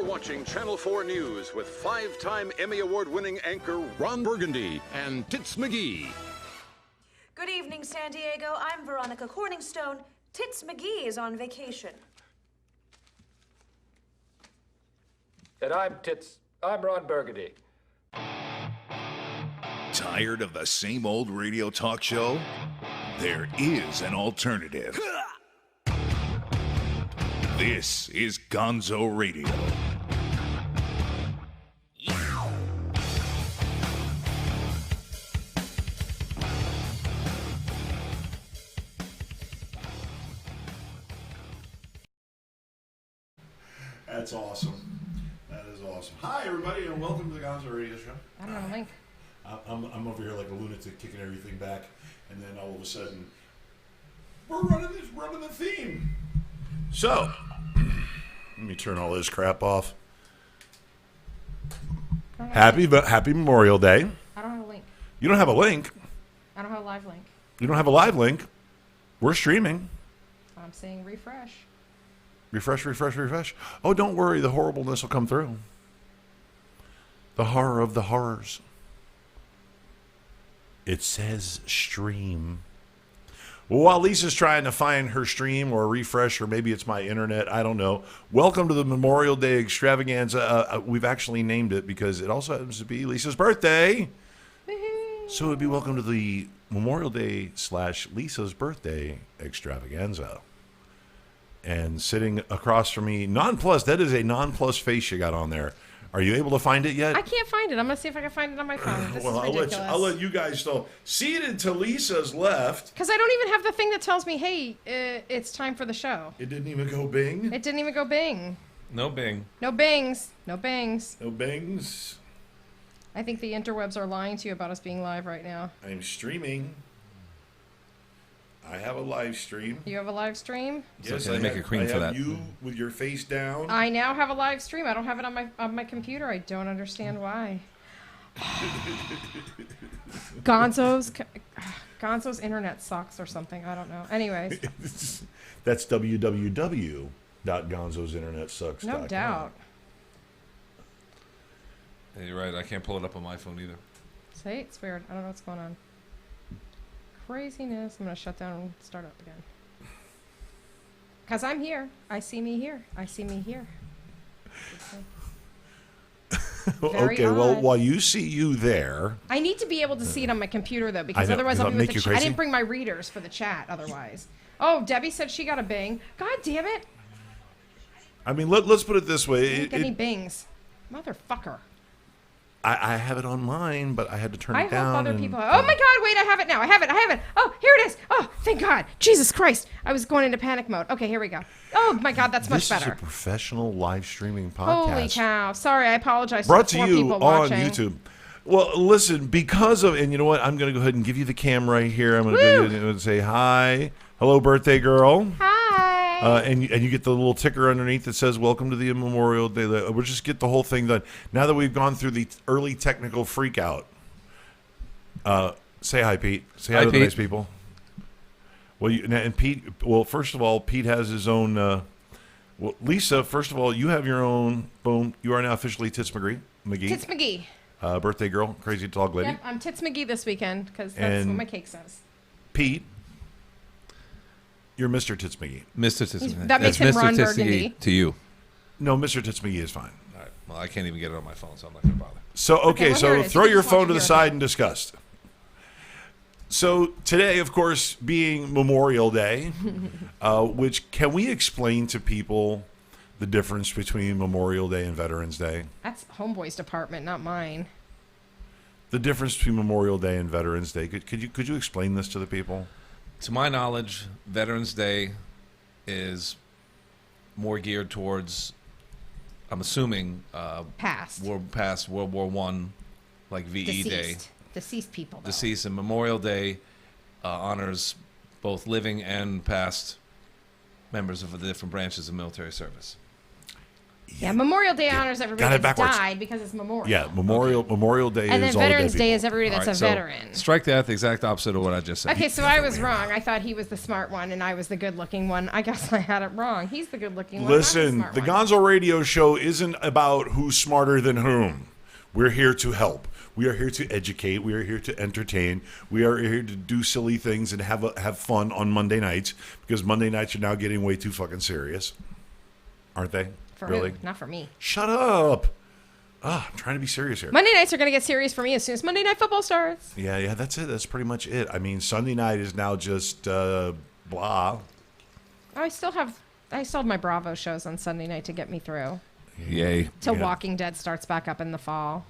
watching Channel 4 News with 5-time Emmy Award-winning anchor Ron Burgundy and Tits McGee. Good evening, San Diego. I'm Veronica Corningstone. Tits McGee is on vacation. And I'm Ron Burgundy. Tired of the same old radio talk show? There is an alternative. This is Gonzo Radio. That's awesome. That is awesome. Hi, everybody, and welcome to the Gonzo Radio Show. I don't know, Link. I'm over here like a lunatic, kicking everything back, and then all of a sudden, we're running the theme. So, let me turn all this crap off. Happy Memorial Day. I don't have a link. You don't have a link. I don't have a live link. You don't have a live link. We're streaming. I'm saying refresh. Refresh. Oh, don't worry. The horribleness will come through. The horror of the horrors. It says stream. Well, while Lisa's trying to find her stream or refresh, or maybe it's my internet, I don't know. Welcome to the Memorial Day Extravaganza. We've actually named it because it also happens to be Lisa's birthday. So it would be welcome to the Memorial Day / Lisa's birthday Extravaganza. And sitting across from me, nonplussed. That is a nonplussed face you got on there. Are you able to find it yet? I can't find it. I'm going to see if I can find it on my phone. This is ridiculous. I'll let you guys know. Seated to Lisa's left. Because I don't even have the thing that tells me, hey, it's time for the show. It didn't even go bing? It didn't even go bing. No bing. No bings. No bangs. No bangs. I think the interwebs are lying to you about us being live right now. I'm streaming. I have a live stream. You have a live stream? Yes, I make a cream for that. You with your face down. I now have a live stream. I don't have it on my computer. I don't understand why. Gonzo's internet sucks or something. I don't know. Anyways. That's www.gonzosinternetsucks.com. No doubt. Yeah, you're right. I can't pull it up on my phone either. See, it's weird. I don't know what's going on. Craziness. I'm going to shut down and start up again. Because I'm here. I see me here. I see me here. Okay, odd. well, while you see you there... I need to be able to see it on my computer, though, because otherwise I'll be with the chat. I didn't bring my readers for the chat, otherwise. Oh, Debbie said she got a bing. God damn it. I mean, let's put it this way. I didn't get any bings. Motherfucker. I have it on mine, but I had to turn it down. I hope other people... Oh, my God. Wait, I have it now. I have it. Oh, here it is. Oh, thank God. Jesus Christ. I was going into panic mode. Okay, here we go. Oh, my God. That's much better. This is a professional live streaming podcast. Holy cow. Sorry, I apologize. Brought to you on YouTube. Well, listen, because of... And you know what? I'm going to go ahead and give you the camera right here. I'm going to go ahead and say hi. Hello, birthday girl. Hi. And you get the little ticker underneath that says, welcome to the Memorial Day. We'll just get the whole thing done. Now that we've gone through the early technical freak out, say hi, Pete. Say hi to the nice people. Well, Pete, first of all, Pete has his own, Lisa, first of all, you have your own, boom, you are now officially Tits McGee. Tits McGee. Birthday girl, crazy dog lady. Yep, I'm Tits McGee this weekend, because that's what my cake says. Pete. You're Mr. Tits McGee. Mr. Tits McGee. That makes him Mr. Ron Tits Burgundy. McGee to you. No, Mr. Tits McGee is fine. All right. Well, I can't even get it on my phone, so I'm not going to bother. So, okay, well, so throw your phone to the here. side and discuss. So today, of course, being Memorial Day, which can we explain to people the difference between Memorial Day and Veterans Day? That's Homeboy's department, not mine. The difference between Memorial Day and Veterans Day. Could you explain this to the people? To my knowledge, Veterans Day is more geared towards, I'm assuming, Past World War I, like VE Day. Deceased people, though. Deceased, and Memorial Day honors both living and past members of the different branches of military service. Yeah, Memorial Day honors everybody Got it that's backwards. died because it's Memorial. Yeah, Memorial Day And then is all the Veterans dead Day people. is everybody that's All right, a so veteran. strike that, the exact opposite of what I just said. Okay, so I was wrong. I thought he was the smart one and I was the good-looking one. I guess I had it wrong. He's the good-looking one. I'm Listen, smart the one. Gonzo Radio Show isn't about who's smarter than whom. We're here to help. We are here to educate. We are here to entertain. We are here to do silly things and have fun on Monday nights, because Monday nights are now getting way too fucking serious, aren't they? For really? who? Not for me. Shut up. I'm trying to be serious here. Monday nights are going to get serious for me as soon as Monday Night Football starts. Yeah, that's it. That's pretty much it. I mean, Sunday night is now just blah. I still have my Bravo shows on Sunday night to get me through. Yay. Till Yeah. Walking Dead starts back up in the fall.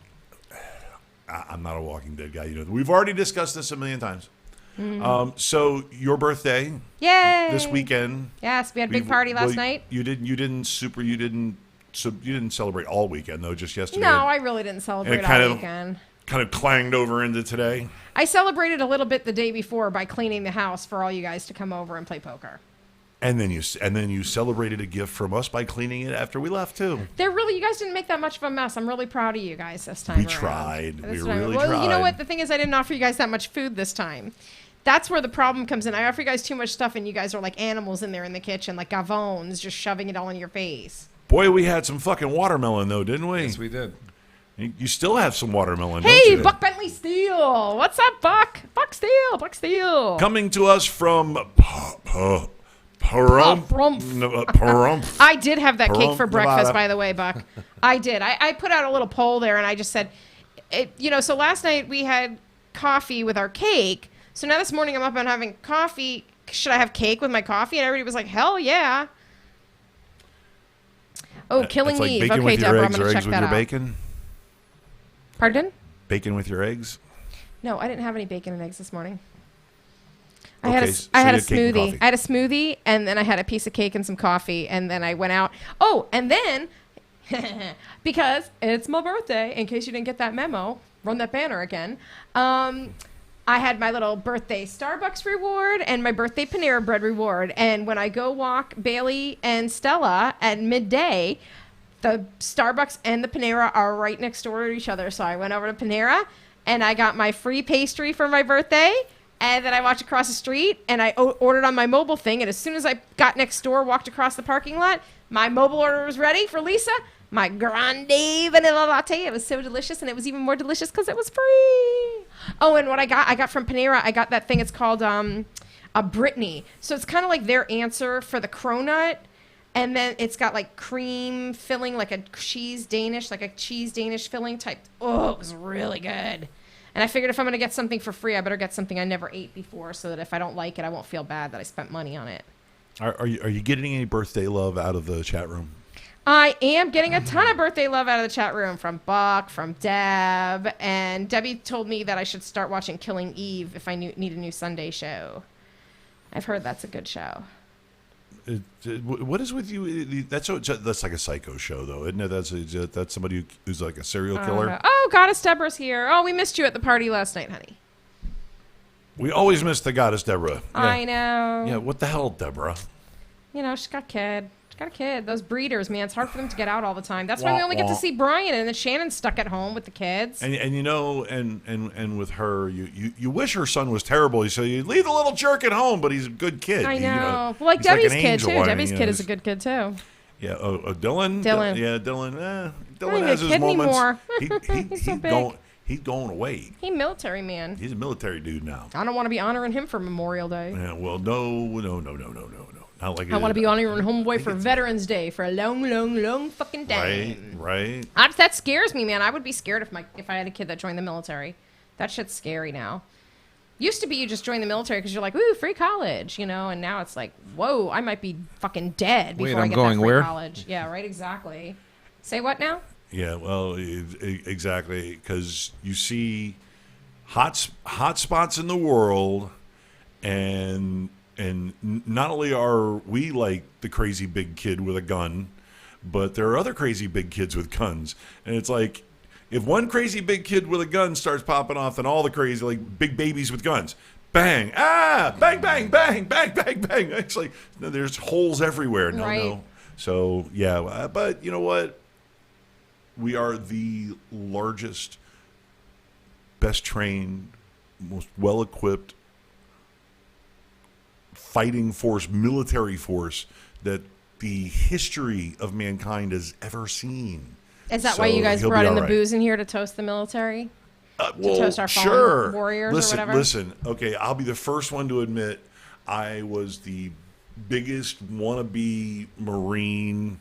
I'm not a Walking Dead guy. You know, we've already discussed this a million times. Mm-hmm. So your birthday Yay! this weekend. Yes, we had a big party last well, night. You didn't celebrate all weekend though, just yesterday. No, I really didn't celebrate And it all weekend. kind of clanged over into today. I celebrated a little bit the day before by cleaning the house for all you guys to come over and play poker. And then you celebrated a gift from us by cleaning it after we left too. You guys didn't make that much of a mess. I'm really proud of you guys this time We around. tried. This We time. really Well, you know tried. what? The thing is, I didn't offer you guys that much food this time. That's where the problem comes in. I offer you guys too much stuff, and you guys are like animals in there in the kitchen, like gavones, just shoving it all in your face. Boy, we had some fucking watermelon though, didn't we? Yes, we did. You still have some watermelon, don't Hey, you? Buck Bentley Steele. What's up, Buck? Buck Steele. Coming to us from Pahrump. I did have that cake for Pahrump, breakfast, Nevada. by the way, Buck. I did. I put out a little poll there, and I just said, so last night we had coffee with our cake. So now this morning I'm up and having coffee. Should I have cake with my coffee? And everybody was like, hell yeah. Oh, Killing It's like Eve. bacon Okay, with your Deborah, I'm eggs, going or to check eggs with that your out. bacon. Pardon? Bacon with your eggs. No, I didn't have any bacon and eggs this morning. Okay, I so had a you had cake and smoothie. coffee. I had a smoothie, and then I had a piece of cake and some coffee, and then I went out. Oh, and then because it's my birthday, in case you didn't get that memo, run that banner again. I had my little birthday Starbucks reward and my birthday Panera Bread reward. And when I go walk Bailey and Stella at midday, the Starbucks and the Panera are right next door to each other. So I went over to Panera and I got my free pastry for my birthday. And then I walked across the street and I ordered on my mobile thing. And as soon as I got next door, walked across the parking lot, my mobile order was ready for Lisa. My grande vanilla latte. It was so delicious, and it was even more delicious because it was free. Oh, and what I got from Panera, I got that thing. It's called a Brittany. So it's kind of like their answer for the cronut. And then it's got like cream filling, like a cheese Danish filling type. Oh, it was really good. And I figured if I'm going to get something for free, I better get something I never ate before so that if I don't like it, I won't feel bad that I spent money on it. Are you getting any birthday love out of the chat room? I am getting a ton of birthday love out of the chat room from Buck, from Deb, and Debbie told me that I should start watching Killing Eve if I need a new Sunday show. I've heard that's a good show. What is with you? That's like a psycho show, though, isn't it? That's somebody who's like a serial killer. Oh, Goddess Deborah's here. Oh, we missed you at the party last night, honey. We always miss the goddess Deborah. Yeah. I know. Yeah, what the hell, Deborah? You know, she's got a kid. She's got a kid. Those breeders, man, it's hard for them to get out all the time. That's why we only get to see Brian, and then Shannon's stuck at home with the kids. And you know, and with her, you wish her son was terrible. You say you leave the little jerk at home, but he's a good kid. I know. You know, Well, like he's Debbie's an kid, angel. too. I mean, Debbie's you kid know, is a good kid, too. Yeah, Dylan. Dylan. Yeah, Dylan. Dylan even has a his kid moments. anymore. He's so big. He's going away. He's a military man. He's a military dude now. I don't want to be honoring him for Memorial Day. Yeah, well, no. Not like I want to be honoring Homeboy for Veterans Day for a long fucking time. Right. That scares me, man. I would be scared if I had a kid that joined the military. That shit's scary now. Used to be you just join the military because you're like, ooh, free college, you know, and now it's like, whoa, I might be fucking dead before I get that free college. Yeah, right, exactly. Say what now? Yeah, well, exactly, because you see hot spots in the world, and not only are we like the crazy big kid with a gun, but there are other crazy big kids with guns, and it's like if one crazy big kid with a gun starts popping off, then all the crazy like big babies with guns, bang, bang, bang, bang, bang, bang, bang. It's like there's holes everywhere. No, right. no. So, yeah, but you know what? We are the largest, best trained, most well-equipped fighting force, military force that the history of mankind has ever seen. Is that why you guys he'll brought be in all the right. booze in here to toast the military? Well, toast our fallen sure. warriors or listen, whatever? Listen, okay, I'll be the first one to admit I was the biggest wannabe Marine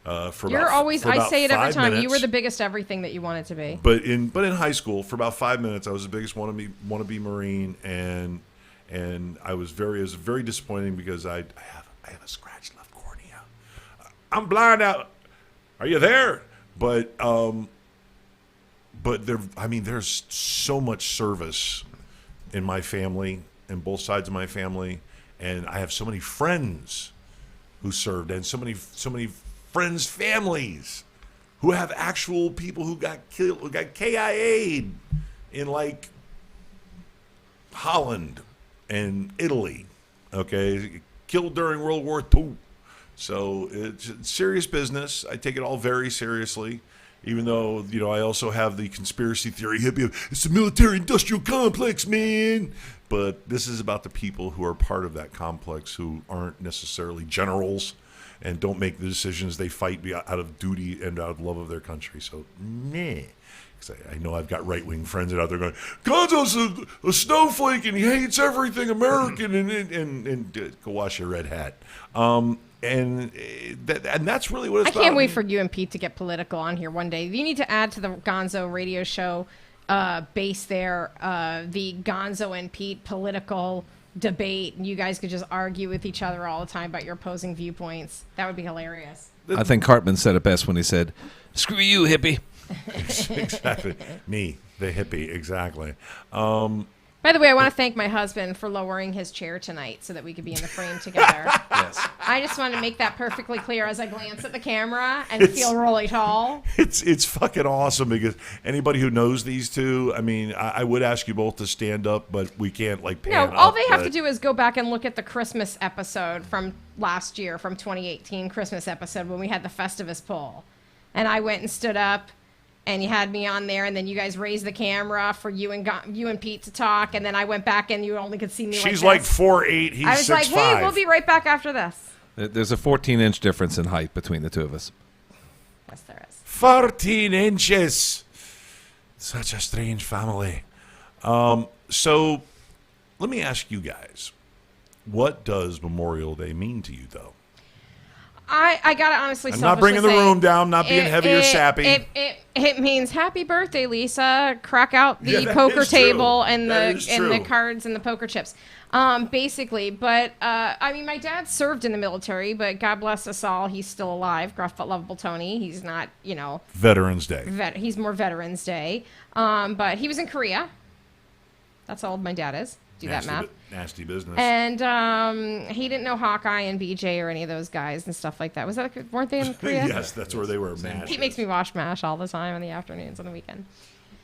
for You're about, always, for I about say it every 5 time, you minutes. were the biggest everything that you wanted to be. But in high school, for about 5 minutes, I was the biggest wannabe Marine, and it was very disappointing because I have a scratched left cornea. I'm blind out. Are you there? But there's so much service in my family, in both sides of my family, and I have so many friends who served, and so many friends' families who have actual people who got killed, who got KIA'd in like Holland and Italy, okay, killed during World War II. So it's serious business. I take it all very seriously, even though, I also have the conspiracy theory hippie of, it's a military-industrial complex, man. But this is about the people who are part of that complex who aren't necessarily generals and don't make the decisions. They fight out of duty and out of love of their country. So, nah. Because I know I've got right-wing friends out there going, Gonzo's a snowflake and he hates everything American, and go wash your red hat. And that's really what it's about. I can't wait for you and Pete to get political on here one day. You need to add to the Gonzo radio show base there, the Gonzo and Pete political debate, and you guys could just argue with each other all the time about your opposing viewpoints. That would be hilarious. I think Cartman said it best when he said, "Screw you, hippie." Exactly. Me, the hippie, exactly. By the way, I want to thank my husband for lowering his chair tonight so that we could be in the frame together. Yes. I just want to make that perfectly clear as I glance at the camera and feel really tall. It's fucking awesome because anybody who knows these two, I mean, I would ask you both to stand up, but we can't pan No, up, all they have but- to do is go back and look at the Christmas episode from last year, from 2018 Christmas episode when we had the Festivus poll. And I went and stood up, and you had me on there, and then you guys raised the camera for you and Pete to talk, and then I went back and you only could see me She's like like this. 4'8", he's 6'5". I was like, hey, we'll be right back after this. There's a 14-inch difference in height between the two of us. Yes, there is. 14 inches. Such a strange family. So let me ask you guys, what does Memorial Day mean to you, though? I gotta honestly I'm not bringing the say, room down, not being heavy or sappy. It means happy birthday, Lisa. Crack out the Yeah, that poker is true. table and That the is and the true. cards and the poker chips. Basically, but I mean, my dad served in the military, but God bless us all, he's still alive. Gruff but lovable Tony. He's not, Veterans Day. he's more Veterans Day. But he was in Korea. That's how old my dad is. Do that math. Nasty business. And he didn't know Hawkeye and BJ or any of those guys and stuff like that. Weren't they in Korea? Yes, that's where they were. MASH. He makes me watch MASH all the time in the afternoons on the weekend.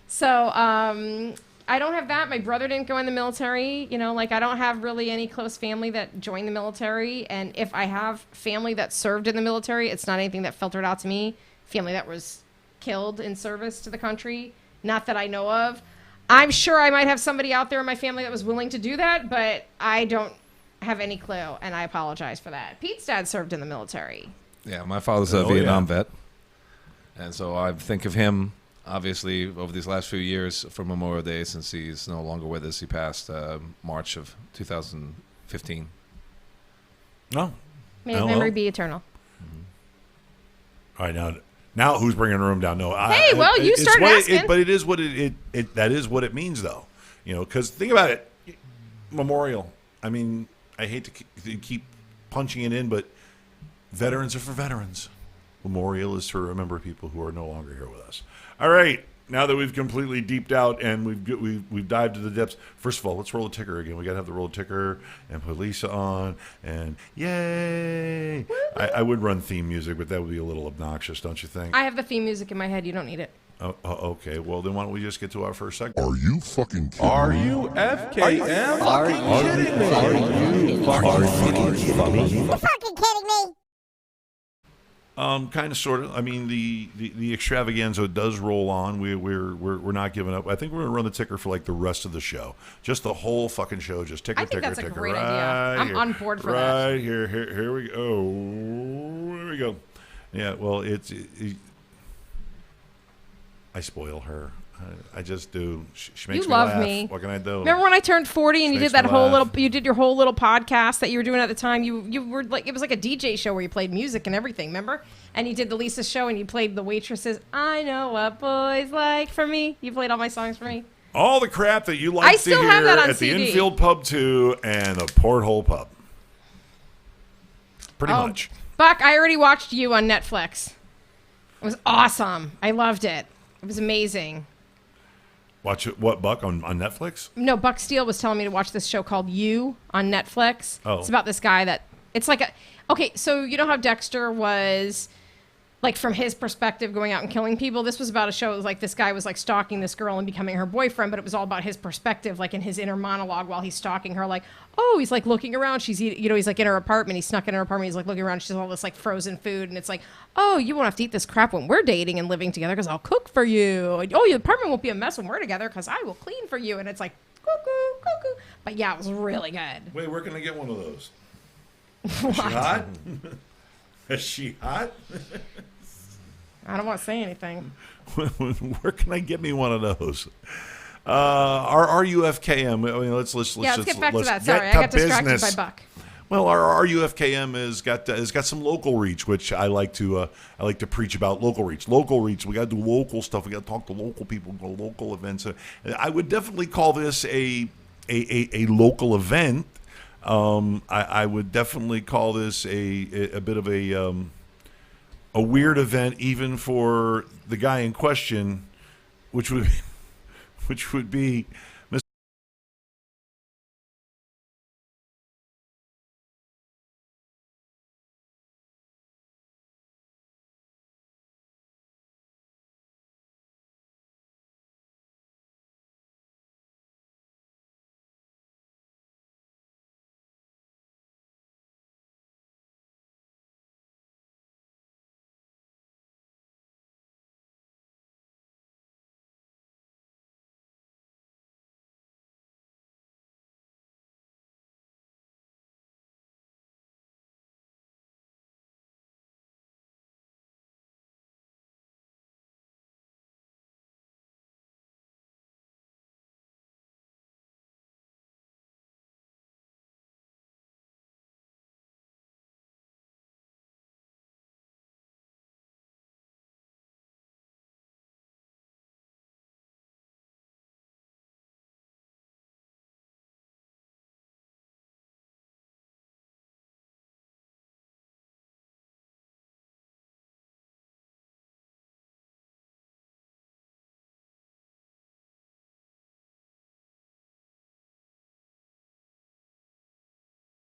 So I don't have that. My brother didn't go in the military. I don't have really any close family that joined the military. And if I have family that served in the military, it's not anything that filtered out to me. Family that was killed in service to the country, not that I know of. I'm sure I might have somebody out there in my family that was willing to do that, but I don't have any clue, and I apologize for that. Pete's dad served in the military. Yeah, my father's a Vietnam vet. And so I think of him, obviously, over these last few years for Memorial Day, since he's no longer with us. He passed March of 2015. No. May his memory be eternal. All right, now who's bringing the room down? No. Hey, you started asking. But it is what that is what it means, though. Because think about it. Memorial. I mean, I hate to keep punching it in, but veterans are for veterans. Memorial is to remember people who are no longer here with us. All right. Now that we've completely deeped out and we've dived to the depths, first of all, let's roll a ticker again. We got to have the roll ticker and put Lisa on, and yay! I would run theme music, but that would be a little obnoxious, don't you think? I have the theme music in my head. You don't need it. Oh, okay. Well, then why don't we just get to our first segment? Are you fucking kidding me? RUFKM? Are you fucking kidding me? You're fucking kidding me. Kind of, sort of. I mean, the extravaganza does roll on. We're not giving up. I think we're gonna run the ticker for like the rest of the show, just the whole fucking show. Just ticker, I think ticker, that's a ticker. great Right idea. I'm here, on board for that. Right here, here we go. Oh, here we go. Yeah, well, I spoil her. I just do. She makes You me love laugh. me. What can I do? Remember when I turned 40 and you Makes did that me whole laugh. you did your whole little podcast that you were doing at the time? You were like, it was like a DJ show where you played music and everything, remember? And you did the Lisa show and you played the waitresses. I know what boys like for me. You played all my songs for me. All the crap that you like I to still hear have that on at CD. the Infield Pub 2 and the Porthole Pub. Pretty much. Buck, I already watched you on Netflix. It was awesome. I loved it. It was amazing. Watch it, what, Buck, on Netflix? No, Buck Steele was telling me to watch this show called You on Netflix. Oh. It's about this guy that it's like a okay, so you know how Dexter was like from his perspective going out and killing people? This was about a show. It was like this guy was like stalking this girl and becoming her boyfriend, but it was all about his perspective, like in his inner monologue while he's stalking her, like, oh, he's like looking around. She's eating, he's like in her apartment. He's snuck in her apartment. He's like looking around. She's all this like frozen food. And it's like, oh, you won't have to eat this crap when we're dating and living together because I'll cook for you. And, oh, your apartment won't be a mess when we're together because I will clean for you. And it's like, cuckoo, cuckoo. But yeah, it was really good. Wait, where can I get one of those? Is she hot? Is she hot? I don't want to say anything. Where can I get me one of those? Our RUFKM. I mean, let's Get back to that. Sorry, I to got distracted business. by Buck. Well, our RUFKM has got some local reach, which I like to preach about. Local reach. We got to do local stuff. We got to talk to local people, go to local events. I would definitely call this a local event. I would definitely call this a bit of a weird event, even for the guy in question, which would be Mr.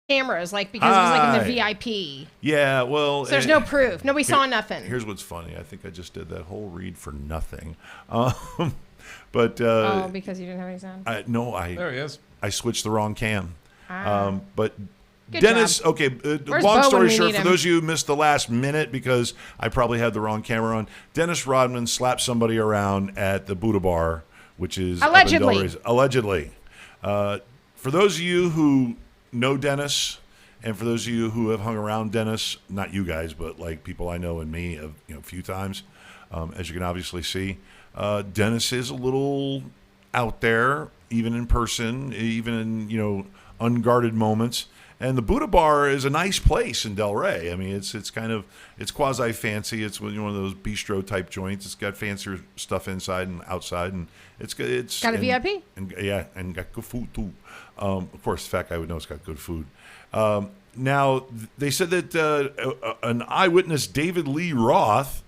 Cameras, like, because it was like in the VIP. Yeah, well, So there's no proof. Nobody saw nothing. Here's what's funny. I think I just did that whole read for nothing. But Oh, because you didn't have any sound? There he is. I switched the wrong cam. Ah. But Good Dennis, job. okay, Where's long Bo story when we short, need for him? those of you who missed the last minute because I probably had the wrong camera on, Dennis Rodman slapped somebody around at the Buddha Bar, which is up in Allegedly. Delrace. Allegedly. For those of you who know Dennis, and for those of you who have hung around Dennis, not you guys, but like people I know and me, a few times, as you can obviously see, Dennis is a little out there, even in person, even in unguarded moments. And the Buddha Bar is a nice place in Delray. I mean, it's quasi fancy. It's one of those bistro type joints. It's got fancier stuff inside and outside, and it's Got a VIP? and got good food too. Of course, the fat guy would know it's got good food. Now they said that an eyewitness, David Lee Roth,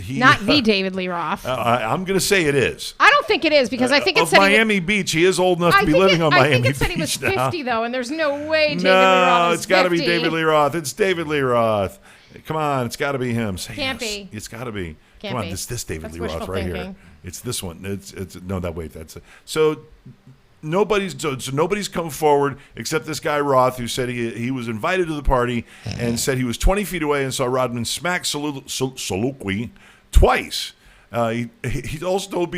Not the David Lee Roth. I'm going to say it is. I don't think it is because I think it of said Miami Beach. He is old enough to be living on Miami Beach. I think it said he was now. 50 though, and there's no way David Lee Roth No, is it's got to be 50. David Lee Roth. It's David Lee Roth. Come on, it's got to be him. Say Can't yes. be. It's got to be. Can't Come on, be. this David That's Lee Roth wishful right here. thinking. It's this one. It's no that wait. That's it. So nobody's come forward except this guy Roth, who said he was invited to the party and said he was 20 feet away and saw Rodman smack Solukwi twice. He also told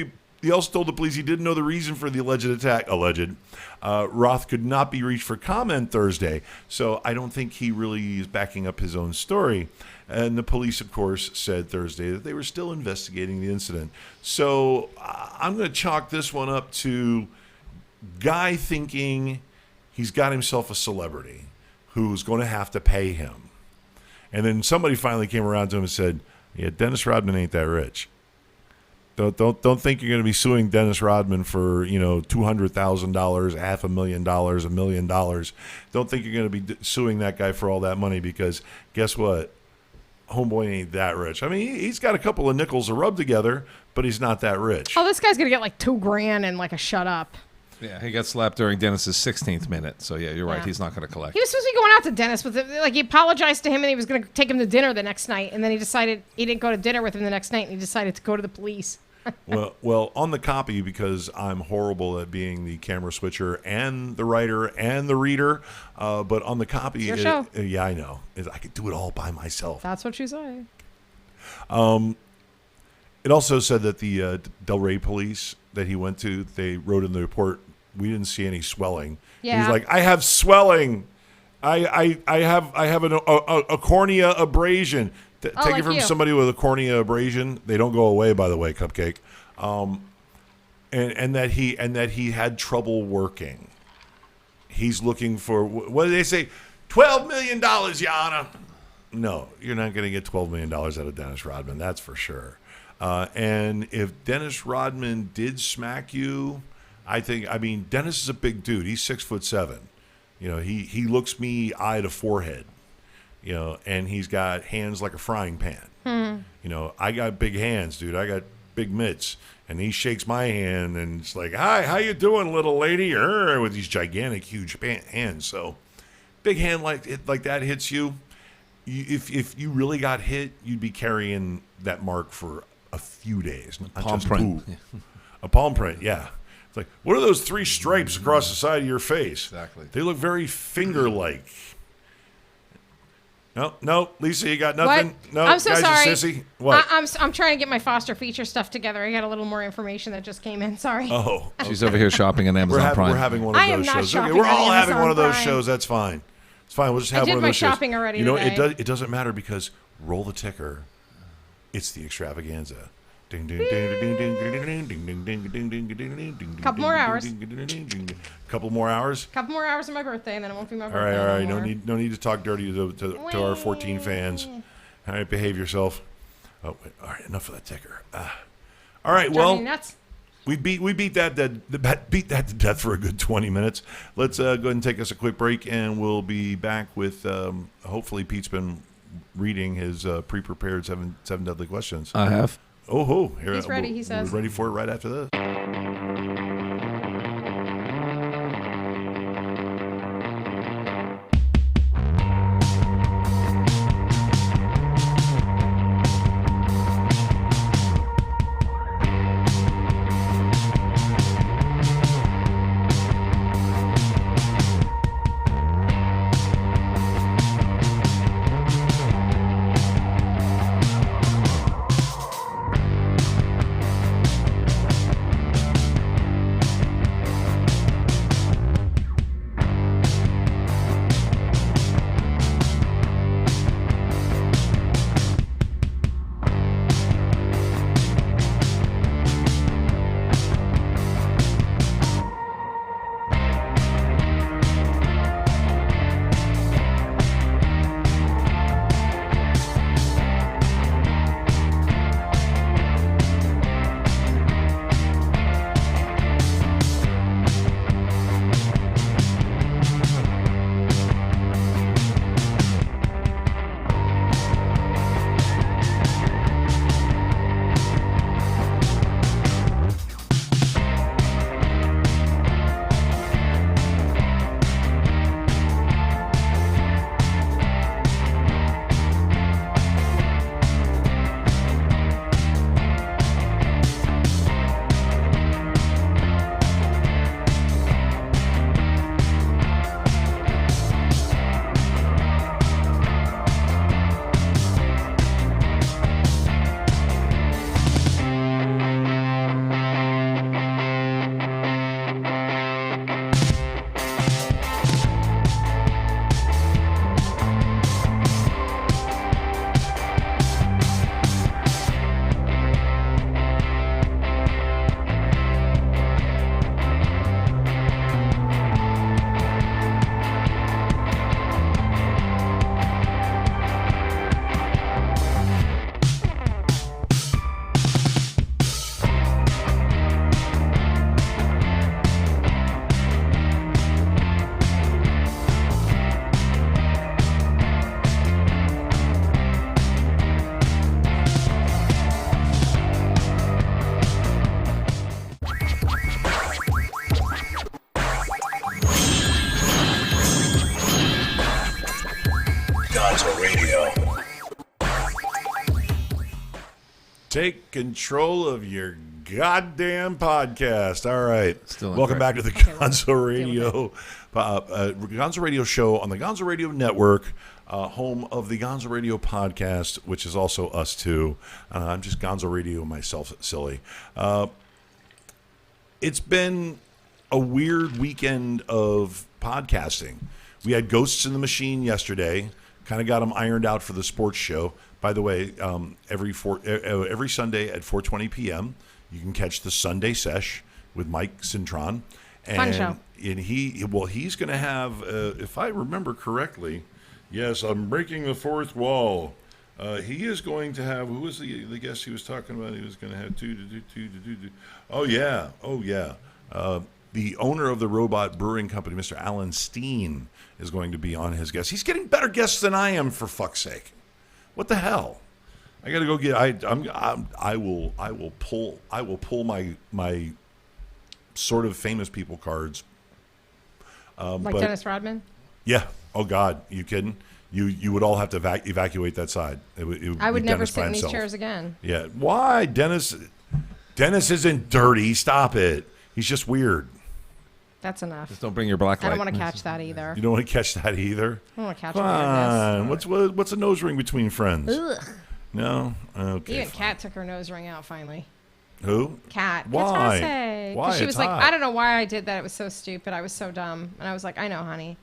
the police he didn't know the reason for the alleged attack. Roth could not be reached for comment Thursday, so I don't think he really is backing up his own story. And the police, of course, said Thursday that they were still investigating the incident. So I'm going to chalk this one up to guy thinking he's got himself a celebrity who's going to have to pay him. And then somebody finally came around to him and said, yeah, Dennis Rodman ain't that rich. Don't think you're going to be suing Dennis Rodman for, $200,000, $500,000, $1 million. Don't think you're going to be suing that guy for all that money, because guess what? Homeboy ain't that rich. I mean, he's got a couple of nickels to rub together, but he's not that rich. Oh, this guy's going to get like $2,000 and like a shut up. Yeah, he got slapped during Dennis's 16th minute. So, yeah, you're right. He's not going to collect. He was supposed to be going out to Dennis with it. Like, he apologized to him and he was going to take him to dinner the next night. And then he decided he didn't go to dinner with him the next night, and he decided to go to the police. Well, on the copy, because I'm horrible at being the camera switcher and the writer and the reader, but on the copy, it's your show. Yeah, I know. I could do it all by myself. That's what you say. It also said that the Delray police that he went to, they wrote in the report, we didn't see any swelling. Yeah. He's like, I have swelling. I have a cornea abrasion. Take like it from you. somebody with a cornea abrasion. They don't go away, by the way, Cupcake. And that he had trouble working. He's looking for, what did they say? $12 million, Your Honor. No, you're not going to get $12 million out of Dennis Rodman. That's for sure. And if Dennis Rodman did smack you, Dennis is a big dude. He's 6'7". He looks me eye to forehead. And he's got hands like a frying pan. I got big hands, dude. I got big mitts. And he shakes my hand and it's like, hi, how you doing, little lady? With these gigantic, huge hands. So big hand like that hits you. If you really got hit, you'd be carrying that mark for a few days. Not palm just print. A palm print, yeah. It's like, what are those 3 stripes across the side of your face? Exactly. They look very finger-like. No, Lisa, you got nothing? What? No, I'm so guy's sorry. a sissy? What? I'm trying to get my Foster feature stuff together. I got a little more information that just came in. Sorry. Oh. She's over here shopping on Amazon Prime. We're having one of I am those not shows. shopping We're on all having Amazon one of those Prime. shows. That's fine. It's fine. We'll just have I did one of my those shows. shopping already It today. doesn't matter, because roll the ticker. It's the Extravaganza. Ding, ding, ding, ding, ding, ding, ding, ding, ding, ding, ding, ding, ding. Couple more hours. Couple more hours? Couple more hours of my birthday, and then it won't be my All birthday right. anymore. No need to talk dirty to our 14 fans. All right, behave yourself. Oh, wait, all right, enough of that ticker. All right, well, Driving me nuts. we beat that to death for a good 20 minutes. Let's go ahead and take us a quick break, and we'll be back with hopefully Pete's been reading his pre-prepared seven deadly questions. I have. Oh, here He's ready, he says. We're ready for it right after this. Take control of your goddamn podcast. All right. Still Welcome back incorrect. to the Gonzo Radio, Gonzo Radio Show on the Gonzo Radio Network, home of the Gonzo Radio podcast, which is also us too. I'm just Gonzo Radio myself, silly. It's been a weird weekend of podcasting. We had Ghosts in the Machine yesterday. Kind of got them ironed out for the sports show. By the way, every Sunday at 4:20 p.m., you can catch the Sunday Sesh with Mike Cintron. Fun show. And he's going to have, if I remember correctly, yes, I'm breaking the fourth wall. He is going to have, who was the guest he was talking about? He was going to have two. Oh, yeah. The owner of the Robot Brewing Company, Mr. Alan Steen, is going to be on his guest. He's getting better guests than I am, for fuck's sake. What the hell? I got to go get. I will pull my sort of famous people cards. Like Dennis Rodman? Yeah. Oh God, you kidding? You would all have to evacuate that side. I would be never Dennis sit by in these himself. chairs again. Yeah. Why, Dennis? Dennis isn't dirty. Stop it. He's just weird. That's enough. Just don't bring your black light. I don't want to catch that either. You don't want to catch that either? I don't want to catch Fine. weirdness. What's a nose ring between friends? Ugh. No? Okay. Even Kat took her nose ring out finally. Who? Kat. Why? Why? She It's was like, hot. I don't know why I did that. It was so stupid. I was so dumb. And I was like, I know, honey.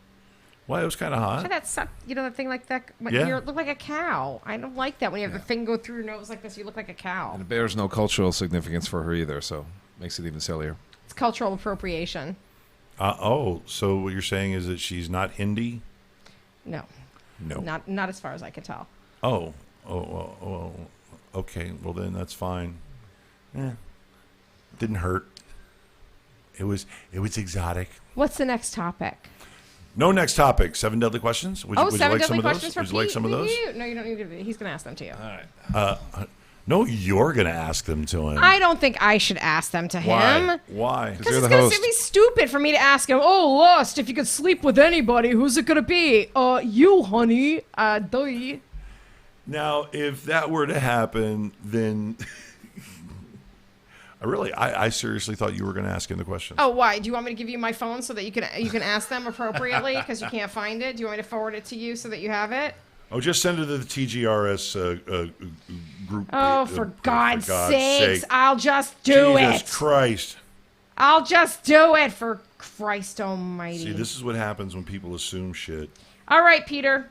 Why? It was kind of hot. She had that suck, that thing like that. When Yeah. you look like a cow. I don't like that. When you have the thing go through your nose like this, you look like a cow. And it bears no cultural significance for her either, so makes it even sillier. It's cultural appropriation. So what you're saying is that she's not Hindi? No. No. Not as far as I can tell. Oh. Okay. Well, then that's fine. Didn't hurt. It was exotic. What's the next topic? No next topic. 7 deadly questions. Would you Seven like deadly some of questions those? for Would you like Pete? some of those? No, you don't need to. He's going to ask them to you. All right. No, you're going to ask them to him. I don't think I should ask them to him. Why? Because You're it's the going host. to be stupid for me to ask him, oh, Lust, if you could sleep with anybody, who's it going to be? You, honey. Duh. Now, if that were to happen, then I seriously thought you were going to ask him the question. Oh, why? Do you want me to give you my phone so that you can ask them appropriately because you can't find it? Do you want me to forward it to you so that you have it? Oh, just send it to the TGRS group. Oh, for God's sakes, sake. I'll just do it. Jesus Christ. I'll just do it for Christ almighty. See, this is what happens when people assume shit. All right, Peter.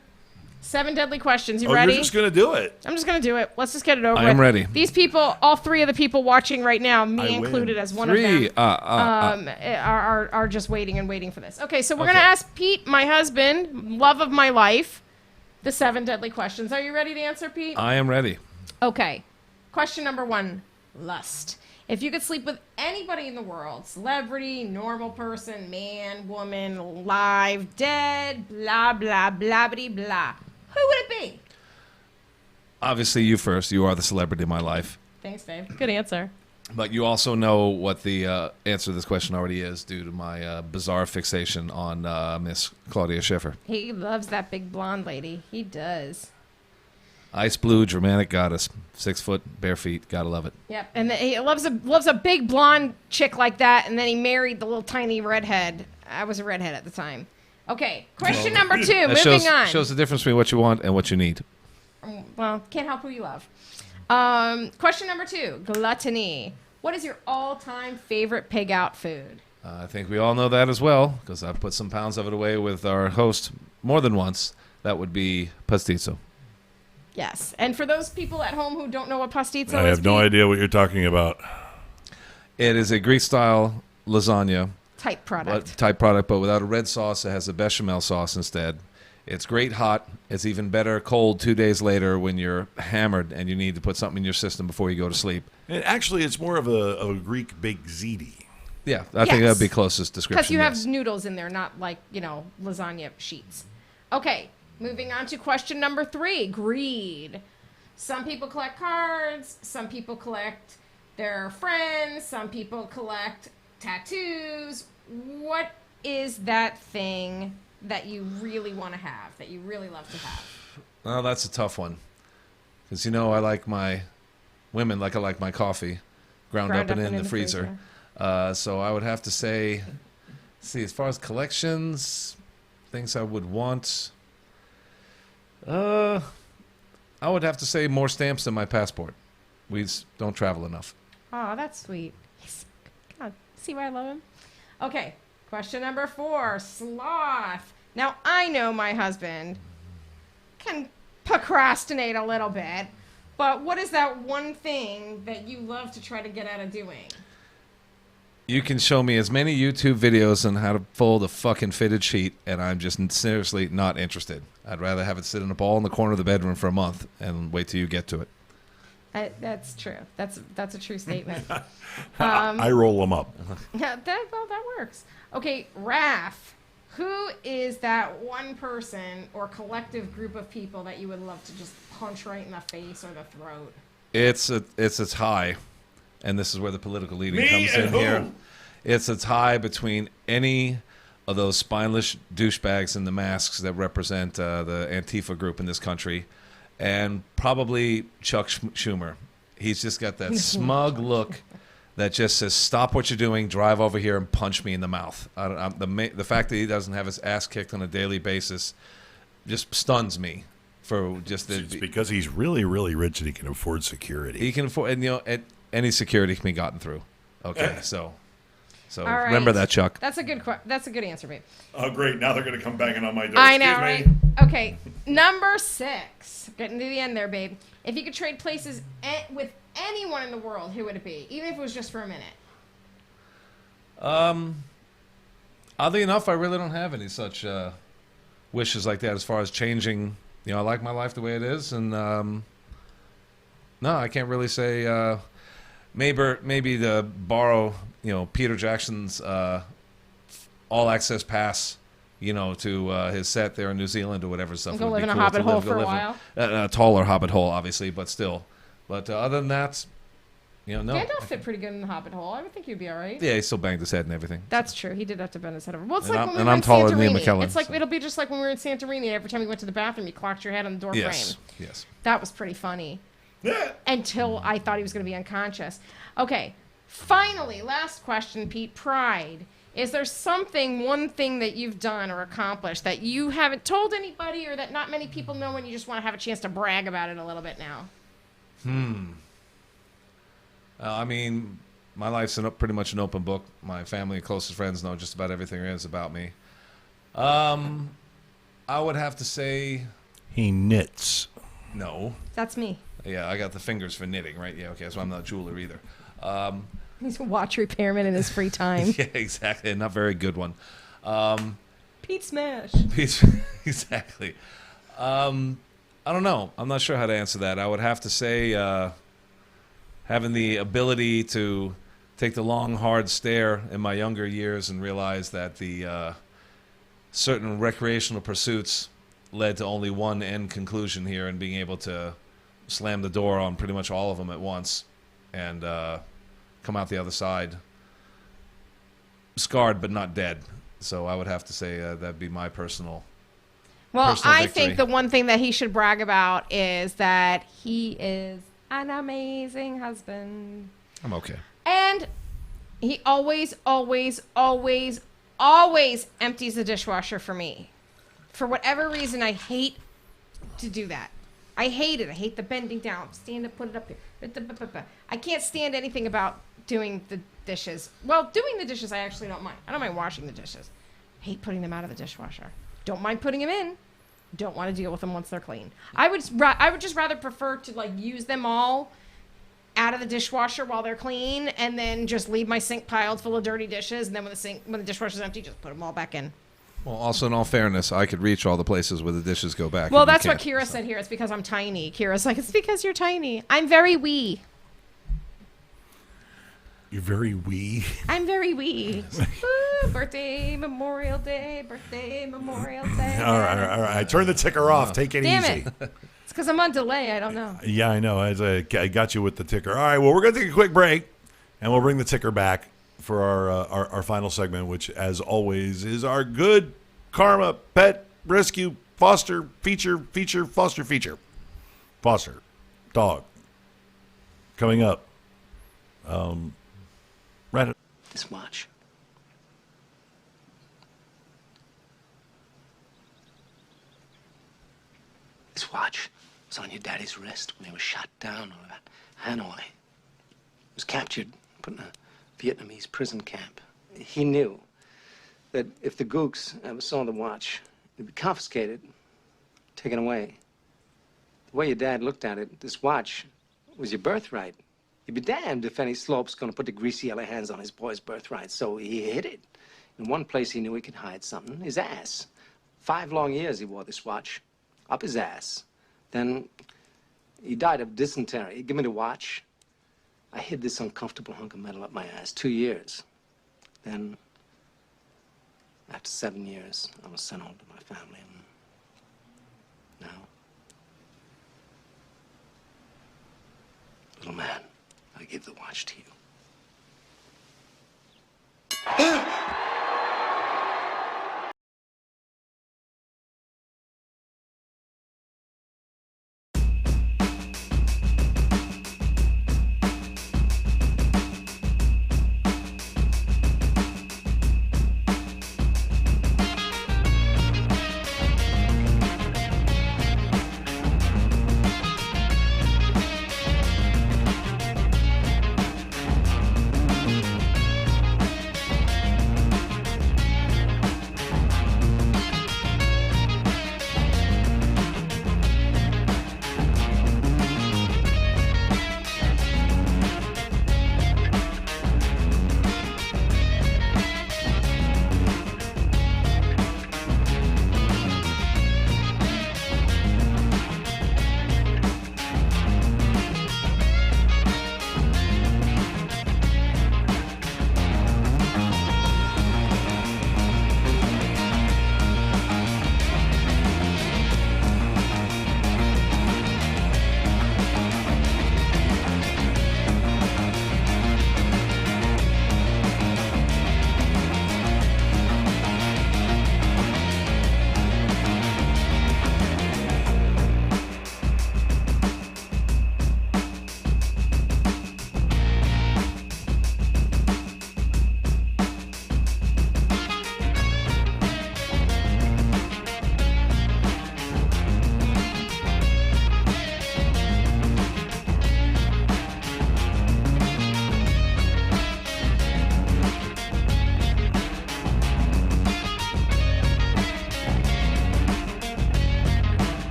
7 deadly questions. You Oh, ready? you're just going to do it. I'm just going to do it. Let's just get it over I am with. ready. These people, all 3 of the people watching right now, I me win. included as one 3. of them, are just waiting for this. Okay, so we're going to Okay. ask Pete, my husband, love of my life, the 7 deadly questions. Are you ready to answer, Pete? I am ready. Okay. Question number 1, lust. If you could sleep with anybody in the world, celebrity, normal person, man, woman, alive, dead, blah, blah, blah, blah, blah, who would it be? Obviously, you first. You are the celebrity in my life. Thanks, Dave. Good answer. But you also know what the answer to this question already is due to my bizarre fixation on Miss Claudia Schiffer. He loves that big blonde lady. He does. Ice blue, Germanic goddess. 6 foot, bare feet. Gotta love it. Yep. And he loves a big blonde chick like that, and then he married the little tiny redhead. I was a redhead at the time. Okay. Question number 2. That Moving on. shows the difference between what you want and what you need. Well, can't help who you love. Question number 2. Gluttony. What is your all-time favorite pig out food? I think we all know that as well, because I've put some pounds of it away with our host more than once. That would be pastizo. Yes. And for those people at home who don't know what pastizo is, I have no Pete, idea what you're talking about. It is a Greek-style lasagna type product. but without a red sauce. It has a bechamel sauce instead. It's great hot. It's even better cold 2 days later when you're hammered and you need to put something in your system before you go to sleep. And actually, it's more of a Greek baked ziti. Yeah, I think Yes. that'd be closest description. Because you have yes. noodles in there, not like, lasagna sheets. Okay, moving on to question number 3, greed. Some people collect cards, some people collect their friends, some people collect tattoos. What is that thing that you really want to have, that you really love to have? Well, that's a tough one. Because, I like my women like I like my coffee ground up and in the freezer. So I would have to say, as far as collections, things I would want, I would have to say more stamps than my passport. We don't travel enough. Oh, that's sweet. God, see why I love him? Okay, question number 4, sloth. Now, I know my husband can procrastinate a little bit, but what is that one thing that you love to try to get out of doing? You can show me as many YouTube videos on how to fold a fucking fitted sheet, and I'm just seriously not interested. I'd rather have it sit in a ball in the corner of the bedroom for a month and wait till you get to it. That's true. That's a true statement. I roll them up. Yeah, that works. Okay, Raph, who is that one person or collective group of people that you would love to just punch right in the face or the throat? It's a tie, and this is where the political leading comes in here. It's a tie between any of those spineless douchebags in the masks that represent the Antifa group in this country, and probably Chuck Schumer. He's just got that smug look that just says, "Stop what you're doing, drive over here and punch me in the mouth." The fact that he doesn't have his ass kicked on a daily basis just stuns me. It's because he's really, really rich and he can afford security. He can afford, and any security can be gotten through. Okay, so all right. Remember that, Chuck. That's a good answer, babe. Oh, great! Now they're going to come banging on my door. I know, right? Okay, number 6. Getting to the end there, babe. If you could trade places with anyone in the world, who would it be? Even if it was just for a minute. Oddly enough, I really don't have any such wishes like that as far as changing. I like my life the way it is, and no, I can't really say. Maybe to borrow, Peter Jackson's all access pass, to his set there in New Zealand or whatever stuff. Go live in a hobbit hole for a while. A taller hobbit hole, obviously, but still. But other than that, no. Gandalf fit pretty good in the hobbit hole. I would think he'd be all right. Yeah, he still banged his head and everything. That's true. He did have to bend his head over. Well, it's when we were in taller than Ian McKellen. It's like it'll be just like when we were in Santorini. Every time you went to the bathroom, you clocked your head on the door frame. Yes. That was pretty funny. Until I thought he was going to be unconscious. Okay. Finally, last question, Pete. Pride. Is there one thing that you've done or accomplished that you haven't told anybody or that not many people know and you just want to have a chance to brag about it a little bit now? I mean, my life's pretty much an open book. My family and closest friends know just about everything there is about me. I would have to say... He knits. No. That's me. Yeah, I got the fingers for knitting, right? Yeah, okay, so I'm not a jeweler either. He's a watch repairman in his free time. Yeah, exactly. A not very good one. Pete Smash. Exactly. I don't know. I'm not sure how to answer that. I would have to say having the ability to take the long, hard stare in my younger years and realize that the certain recreational pursuits led to only one end conclusion here, and being able to slam the door on pretty much all of them at once and come out the other side scarred but not dead. So I would have to say that'd be my personal I victory. think the one thing that he should brag about is that he is an amazing husband. I'm okay. And he always empties the dishwasher for me. For whatever reason, I hate to do that. I hate it. I hate the bending down. Stand up, put it up here. I can't stand anything about doing the dishes. Well, doing the dishes, I actually don't mind. I don't mind washing the dishes. Hate putting them out of the dishwasher. Don't mind putting them in. Don't want to deal with them once they're clean. I would just rather prefer to use them all out of the dishwasher while they're clean, and then just leave my sink piled full of dirty dishes, and then when the dishwasher's empty, just put them all back in. Well, also, in all fairness, I could reach all the places where the dishes go back. Well, that's what Kira said here. It's because I'm tiny. Kira's like, it's because you're tiny. I'm very wee. You're very wee. I'm very wee. Ooh, birthday, Memorial Day. All right. Turn the ticker off. Take it easy. Damn it. It's because I'm on delay. I don't know. Yeah, I know. I got you with the ticker. All right. Well, we're going to take a quick break, and we'll bring the ticker back for our final segment, which, as always, is our Good Karma Pet Rescue Foster Feature. Foster Dog. coming up. Right. This watch. This watch was on your daddy's wrist when he was shot down on that Hanoi. He was captured, put in a Vietnamese prison camp. He knew that if the gooks ever saw the watch, it'd be confiscated, taken away. The way your dad looked at it, this watch was your birthright. You'd be damned if any slope's gonna put the greasy yellow hands on his boy's birthright, so he hid it. In one place he knew he could hide something, his ass. 5 long years he wore this watch, up his ass. Then he died of dysentery. He gave me the watch. I hid this uncomfortable hunk of metal up my ass 2 years. Then, after 7 years, I was sent home to my family. And now, little man, I give the watch to you.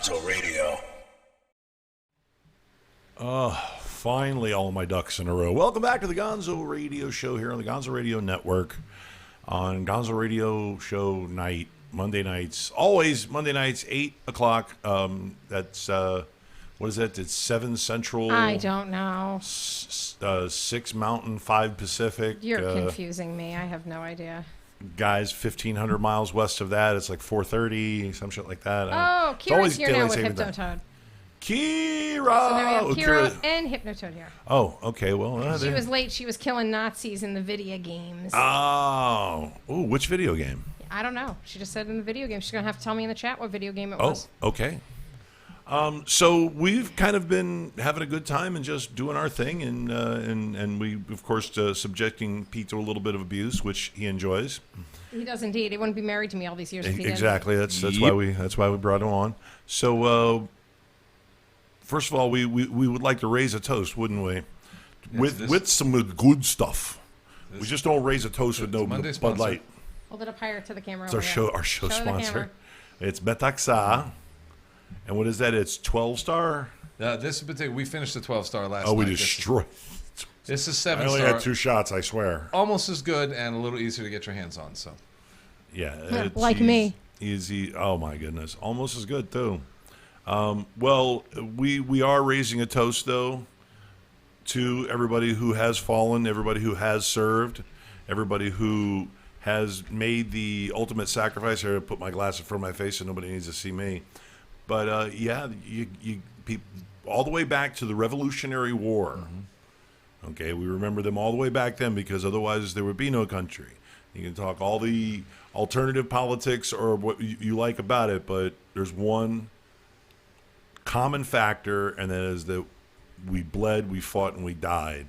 Gonzo Radio. Finally, all my ducks in a row. Welcome back to the Gonzo Radio Show here on the Gonzo Radio Network on Gonzo Radio Show night, Monday nights. Always Monday nights, 8 o'clock. That's, what is that? It's 7 Central. I don't know. 6 Mountain, 5 Pacific. You're confusing me. I have no idea. Guys, 1,500 miles west of that, it's like 4:30, some shit like that. Oh, Kira's here now with Hypnotoad. Kira! So now we have Kira and Hypnotoad here. Oh, okay. Well, she was late. She was killing Nazis in the video games. Oh. Ooh, which video game? I don't know. She just said in the video game. She's going to have to tell me in the chat what video game it was. Oh, okay. So we've kind of been having a good time and just doing our thing, and we, of course, subjecting Pete to a little bit of abuse, which he enjoys. He does indeed. He wouldn't be married to me all these years if he exactly. That's why we brought him on. So first of all, we would like to raise a toast, wouldn't we? With some good stuff. We just don't raise a toast with no Bud Light. Hold it up higher to the camera. It's our show sponsor. It's Metaxa. And what is that? It's 12-star? This particular, we finished the 12-star last night. Oh, we destroyed. This is I 7 only star. had 2 shots, I swear. Almost as good and a little easier to get your hands on. So, Yeah, like me. Easy. Oh my goodness, almost as good too. Well, we are raising a toast though to everybody who has fallen, everybody who has served, everybody who has made the ultimate sacrifice. Here, I put my glass in front of my face so nobody needs to see me. But yeah, you all the way back to the Revolutionary War. Okay, we remember them all the way back then because otherwise there would be no country. You can talk all the alternative politics or what you like about it, but there's one common factor, and that is that we bled, we fought, and we died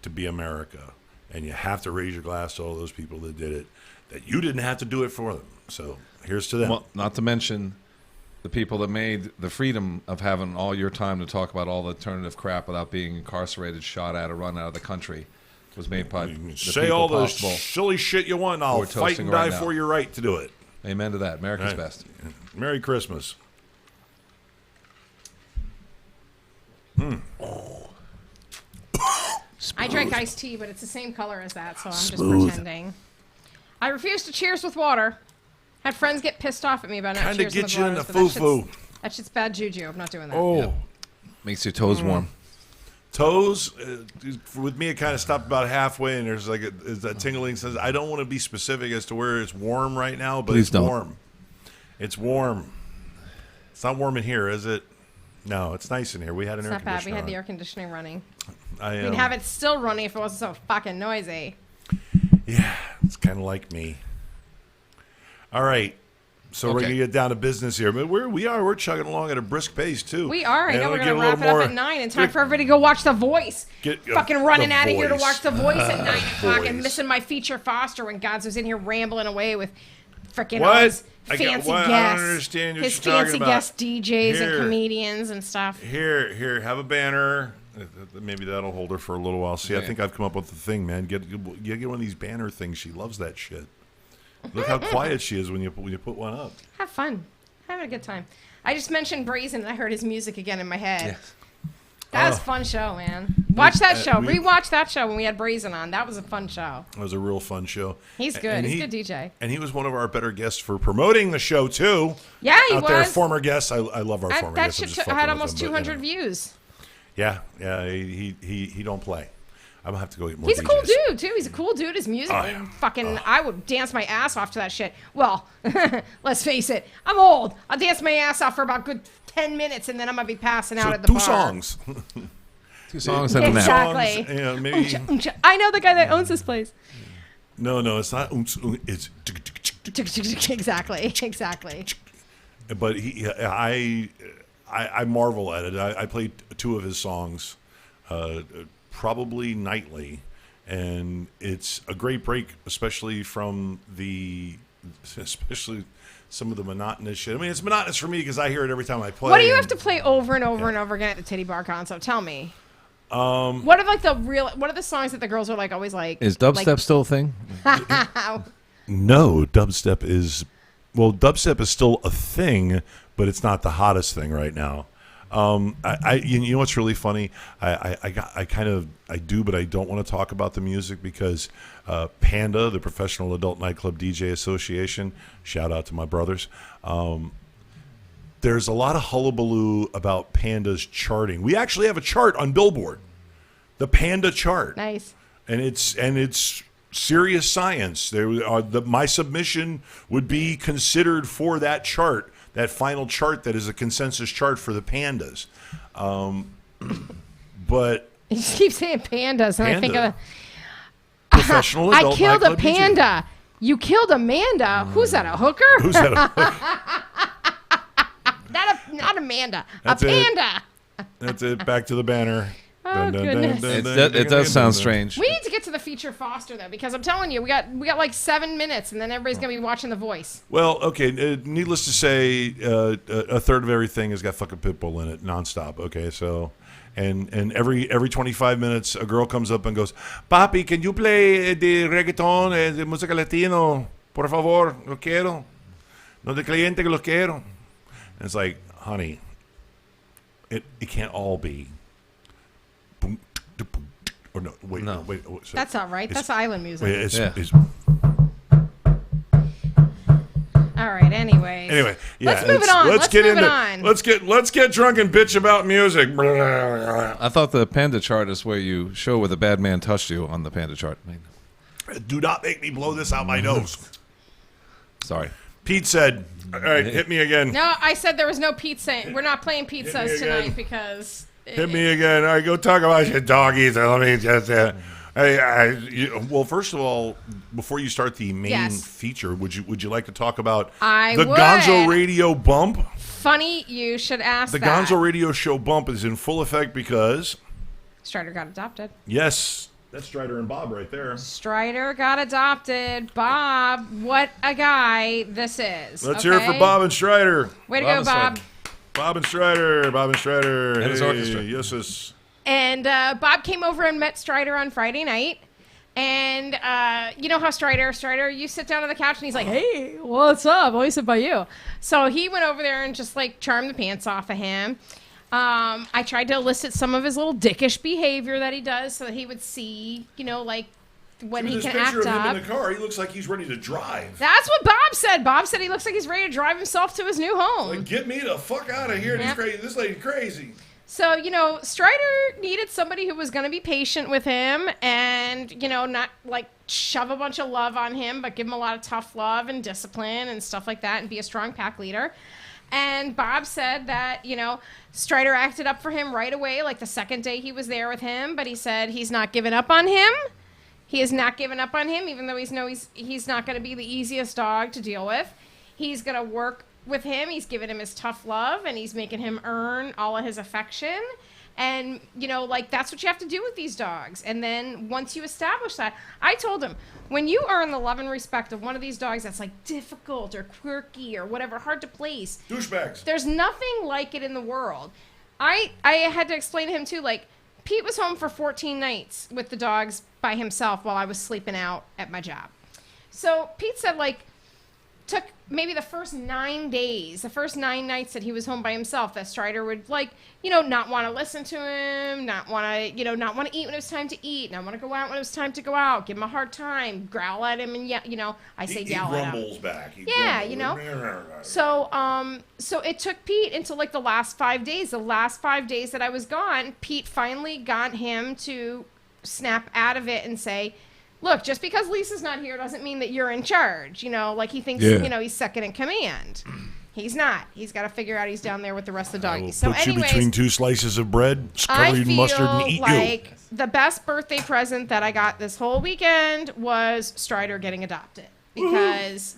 to be America. And you have to raise your glass to all those people that did it, that you didn't have to do it for them. So here's to them. well, not to mention the people that made the freedom of having all your time to talk about all the alternative crap without being incarcerated, shot at, or run out of the country was made by the Say people all the possible. silly shit you want, and I'll we're fight toasting and die right now. for your right to do it. Amen to that. America's Right. best. Merry Christmas. I drank iced tea, but it's the same color as that, so I'm just pretending. I refuse to cheers with water. Had friends get pissed off at me about not Kinda cheers get with you in water. the but foo-foo. That shit's bad juju. I'm not doing that. Oh. Yeah. Makes your toes warm. Toes, with me, it kind of stopped about halfway, and there's like is that tingling says, I don't want to be specific as to where it's warm right now, but Please it's don't. warm. It's warm. It's not warm in here, is it? No, it's nice in here. We had an It's air not bad. We conditioner had the on. air conditioning running. I, We'd have it still running if it wasn't so fucking noisy. Yeah, it's kind of like me. All right. So we're Okay. going to get down to business here. But we're chugging along at a brisk pace, too. We are. I And know we're we'll going to get a wrap it little up more- at 9 in time for everybody to go watch The Voice. Fucking running The out of here to Voice. watch The Voice at 9 o'clock and Voice. missing my feature Foster when Gonzo's in here rambling away with freaking What? all his I fancy don't guests. understand what His you're talking fancy about. guest DJs Here. and comedians and stuff. Here, have a banner. Maybe that'll hold her for a little while. See, I Yeah. think I've come up with the thing, man. Get one of these banner things. She loves that shit. Look how quiet she is when you put one up. Have fun. Having a good time. I just mentioned Brazen and I heard his music again in my head. Yes. That was a fun show, man. Watch that show. we- Rewatch that show when we had Brazen on. That was a fun show. It was a real fun show. He's good. And He's a good DJ. And he was one of our better guests for promoting the show, too. Yeah, he Out there, was. former guests. I love our former That guests. I'm shit just fucking had with almost them, but, 200 views. Yeah, he don't play. I'm gonna have to go get more. He's a cool DJs. dude, too. He's a cool dude. His music, Oh, yeah. fucking, I would dance my ass off to that shit. Well, let's face it. I'm old. I'll dance my ass off for about a good 10 minutes, and then I'm going to be passing out So at the 2 bar. songs. 2 songs and a nap. Exactly. Songs, yeah, maybe. Oomcha, oomcha. I know the guy that owns this place. No, it's not. It's. Exactly. But I marvel at it. I played 2 of his songs, probably nightly, and it's a great break, especially from especially some of the monotonous shit. I mean, it's monotonous for me because I hear it every time I play. What do you and- have to play over and over and over again at the Titty Bar Gonzo? Tell me. What are what are the songs that the girls are like always like? Is dubstep still a thing? No, dubstep is still a thing, but it's not the hottest thing right now. You know what's really funny? I do, but I don't want to talk about the music because Panda, the Professional Adult Nightclub DJ Association, shout out to my brothers. There's a lot of hullabaloo about Panda's charting. We actually have a chart on Billboard, the Panda chart. Nice. And it's serious science. My submission would be considered for that chart, that final chart that is a consensus chart for the Pandas. But You just keep saying pandas, and I think of Professional I adult killed a nightclub DJ. panda. You killed Amanda. Who's that? A hooker? Who's that? Not Amanda. That's a it. panda. That's it. Back to the banner. Oh, goodness. It does sound strange. We need to get to the feature Foster though, because I'm telling you, we got like 7 minutes, and then everybody's gonna be watching The Voice. Well, okay. Needless to say, a third of everything has got fucking Pitbull in it, nonstop. Okay, so, and every 25 minutes, a girl comes up and goes, "Papi, can you play the reggaeton, the música latino, por favor? Lo quiero. No de cliente que lo quiero." And it's like, honey, it can't all be. Or no, wait. No. Wait, so That's all right. That's island music. wait, it's, All right. Anyways. anyway, yeah. Let's move it on. Let's move it on. Let's get drunk and bitch about music. I thought the panda chart is where you show where the bad man touched you on the panda chart. I mean, Do not make me blow this out my nose. sorry. Pete said, "All right, hit me again. No, I said there was no pizza. We're not playing pizzas again. tonight because. Hit me again. All right, go talk about your doggies. Let me just. Well, first of all, before you start the main Yes. feature, would you like to talk about I the would. Gonzo Radio bump? Funny you should ask The that. Gonzo Radio Show bump is in full effect because Strider got adopted. yes, that's Strider and Bob right there. Strider got adopted. Bob, what a guy this is. Let's hear it for Bob and Strider. Way to Bob go, and Bob. Strider. Bob and Strider. Bob and Strider. And his orchestra. Yes, yes. And Bob came over and met Strider on Friday night. And you know how Strider, you sit down on the couch and he's like, hey, what's up? Always sit by you. So he went over there and just like charmed the pants off of him. I tried to elicit some of his little dickish behavior that he does so that he would see, you know, like when he This can picture act of him up. in the car, he looks like he's ready to drive. That's what Bob said. Bob said he looks like he's ready to drive himself to his new home. Like, get me the fuck out of here. Yep. This lady's crazy. So, you know, Strider needed somebody who was going to be patient with him and, you know, not like shove a bunch of love on him, but give him a lot of tough love and discipline and stuff like that and be a strong pack leader. And Bob said that, you know, Strider acted up for him right away, like the second day he was there with him, but he said he's not giving up on him. He has not given up on him, even though he's not going to be the easiest dog to deal with. He's going to work with him. He's giving him his tough love, and he's making him earn all of his affection. And, you know, like, that's what you have to do with these dogs. And then once you establish that, I told him, when you earn the love and respect of one of these dogs that's, like, difficult or quirky or whatever, hard to place. Douchebags. There's nothing like it in the world. I had to explain to him, too, like, Pete was home for 14 nights with the dogs by himself while I was sleeping out at my job. So Pete said, like, took maybe the first 9 days, the first 9 nights that he was home by himself, that Strider would, like, you know, not want to listen to him, not want to, you know, not want to eat when it was time to eat, not want to go out when it was time to go out, give him a hard time, growl at him, and you know, I say yell at him. He grumbles back. You know. So it took Pete until like the last 5 days. The last 5 days that I was gone, Pete finally got him to snap out of it and say, look, just because Lisa's not here doesn't mean that you're in charge. You know, like he thinks, you know, he's second in command. He's not. He's got to figure out he's down there with the rest of the doggies. So put anyways, you between two slices of bread, I curried feel mustard, and eat like you. the best birthday present that I got this whole weekend was Strider getting adopted. Because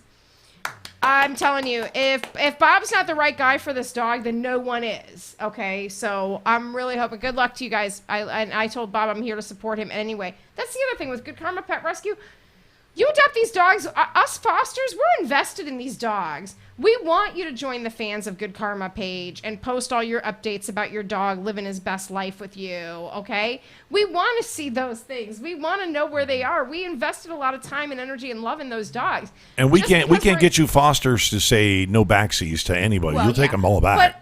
I'm telling you, if Bob's not the right guy for this dog, then no one is. Okay, so I'm really hoping. Good luck to you guys. I told Bob I'm here to support him anyway. That's the other thing with Good Karma Pet Rescue. You adopt these dogs. Us fosters, we're invested in these dogs. We want you to join the Fans of Good Karma page and post all your updates about your dog living his best life with you, okay? We want to see those things. We want to know where they are. We invested a lot of time and energy and love in those dogs. And we Just can't because we're- get you fosters to say no backsies to anybody. Well, You'll take yeah. them all back.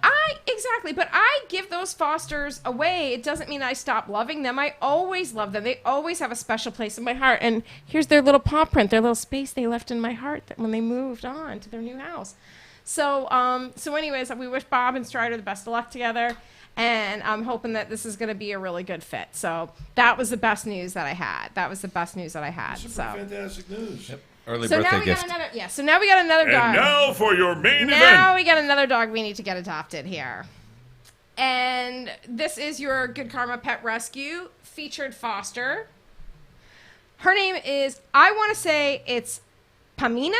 But I give those fosters away. It doesn't mean I stop loving them. I always love them. They always have a special place in my heart. And here's their little paw print, their little space they left in my heart that when they moved on to their new house. So, anyways, we wish Bob and Strider the best of luck together. And I'm hoping that this is going to be a really good fit. So that was the best news that I had. Fantastic news. Yep. Early So now birthday we gift. got another. Yeah. So now we got another dog. And now for your main Now event. we got another dog we need to get adopted here. And this is your Good Karma Pet Rescue featured foster. Her name is, I want to say it's Pamina.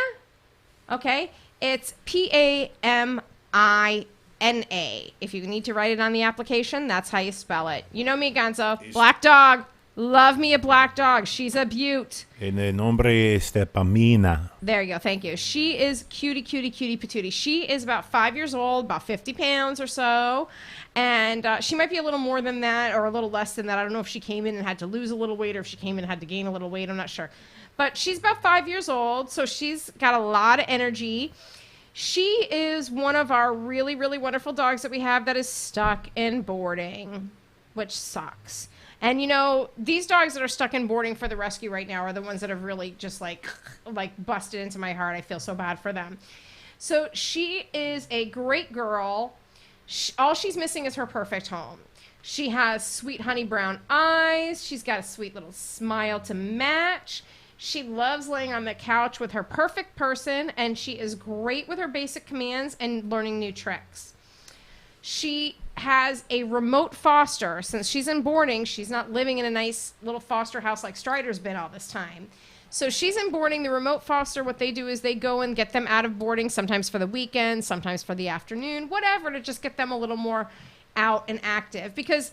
Okay? It's Pamina. If you need to write it on the application, that's how you spell it. You know me, Gonzo. Black dog. Love me a black dog. She's a beaut. El nombre es Pamina. There you go. Thank you. She is cutie patootie. She is about 5 years old, about 50 pounds or so. And she might be a little more than that or a little less than that. I don't know if she came in and had to lose a little weight or if she came in and had to gain a little weight. I'm not sure. But she's about 5 years old, so she's got a lot of energy. She is one of our really, really wonderful dogs that we have that is stuck in boarding, which sucks. And, you know, these dogs that are stuck in boarding for the rescue right now are the ones that have really just, like busted into my heart. I feel so bad for them. So she is a great girl. All she's missing is her perfect home. She has sweet honey brown eyes. She's got a sweet little smile to match. She loves laying on the couch with her perfect person, and she is great with her basic commands and learning new tricks. She has a remote foster. Since she's in boarding, she's not living in a nice little foster house like Strider's been all this time. So she's in boarding. The remote foster, what they do is they go and get them out of boarding, sometimes for the weekend, sometimes for the afternoon, whatever, to just get them a little more out and active. Because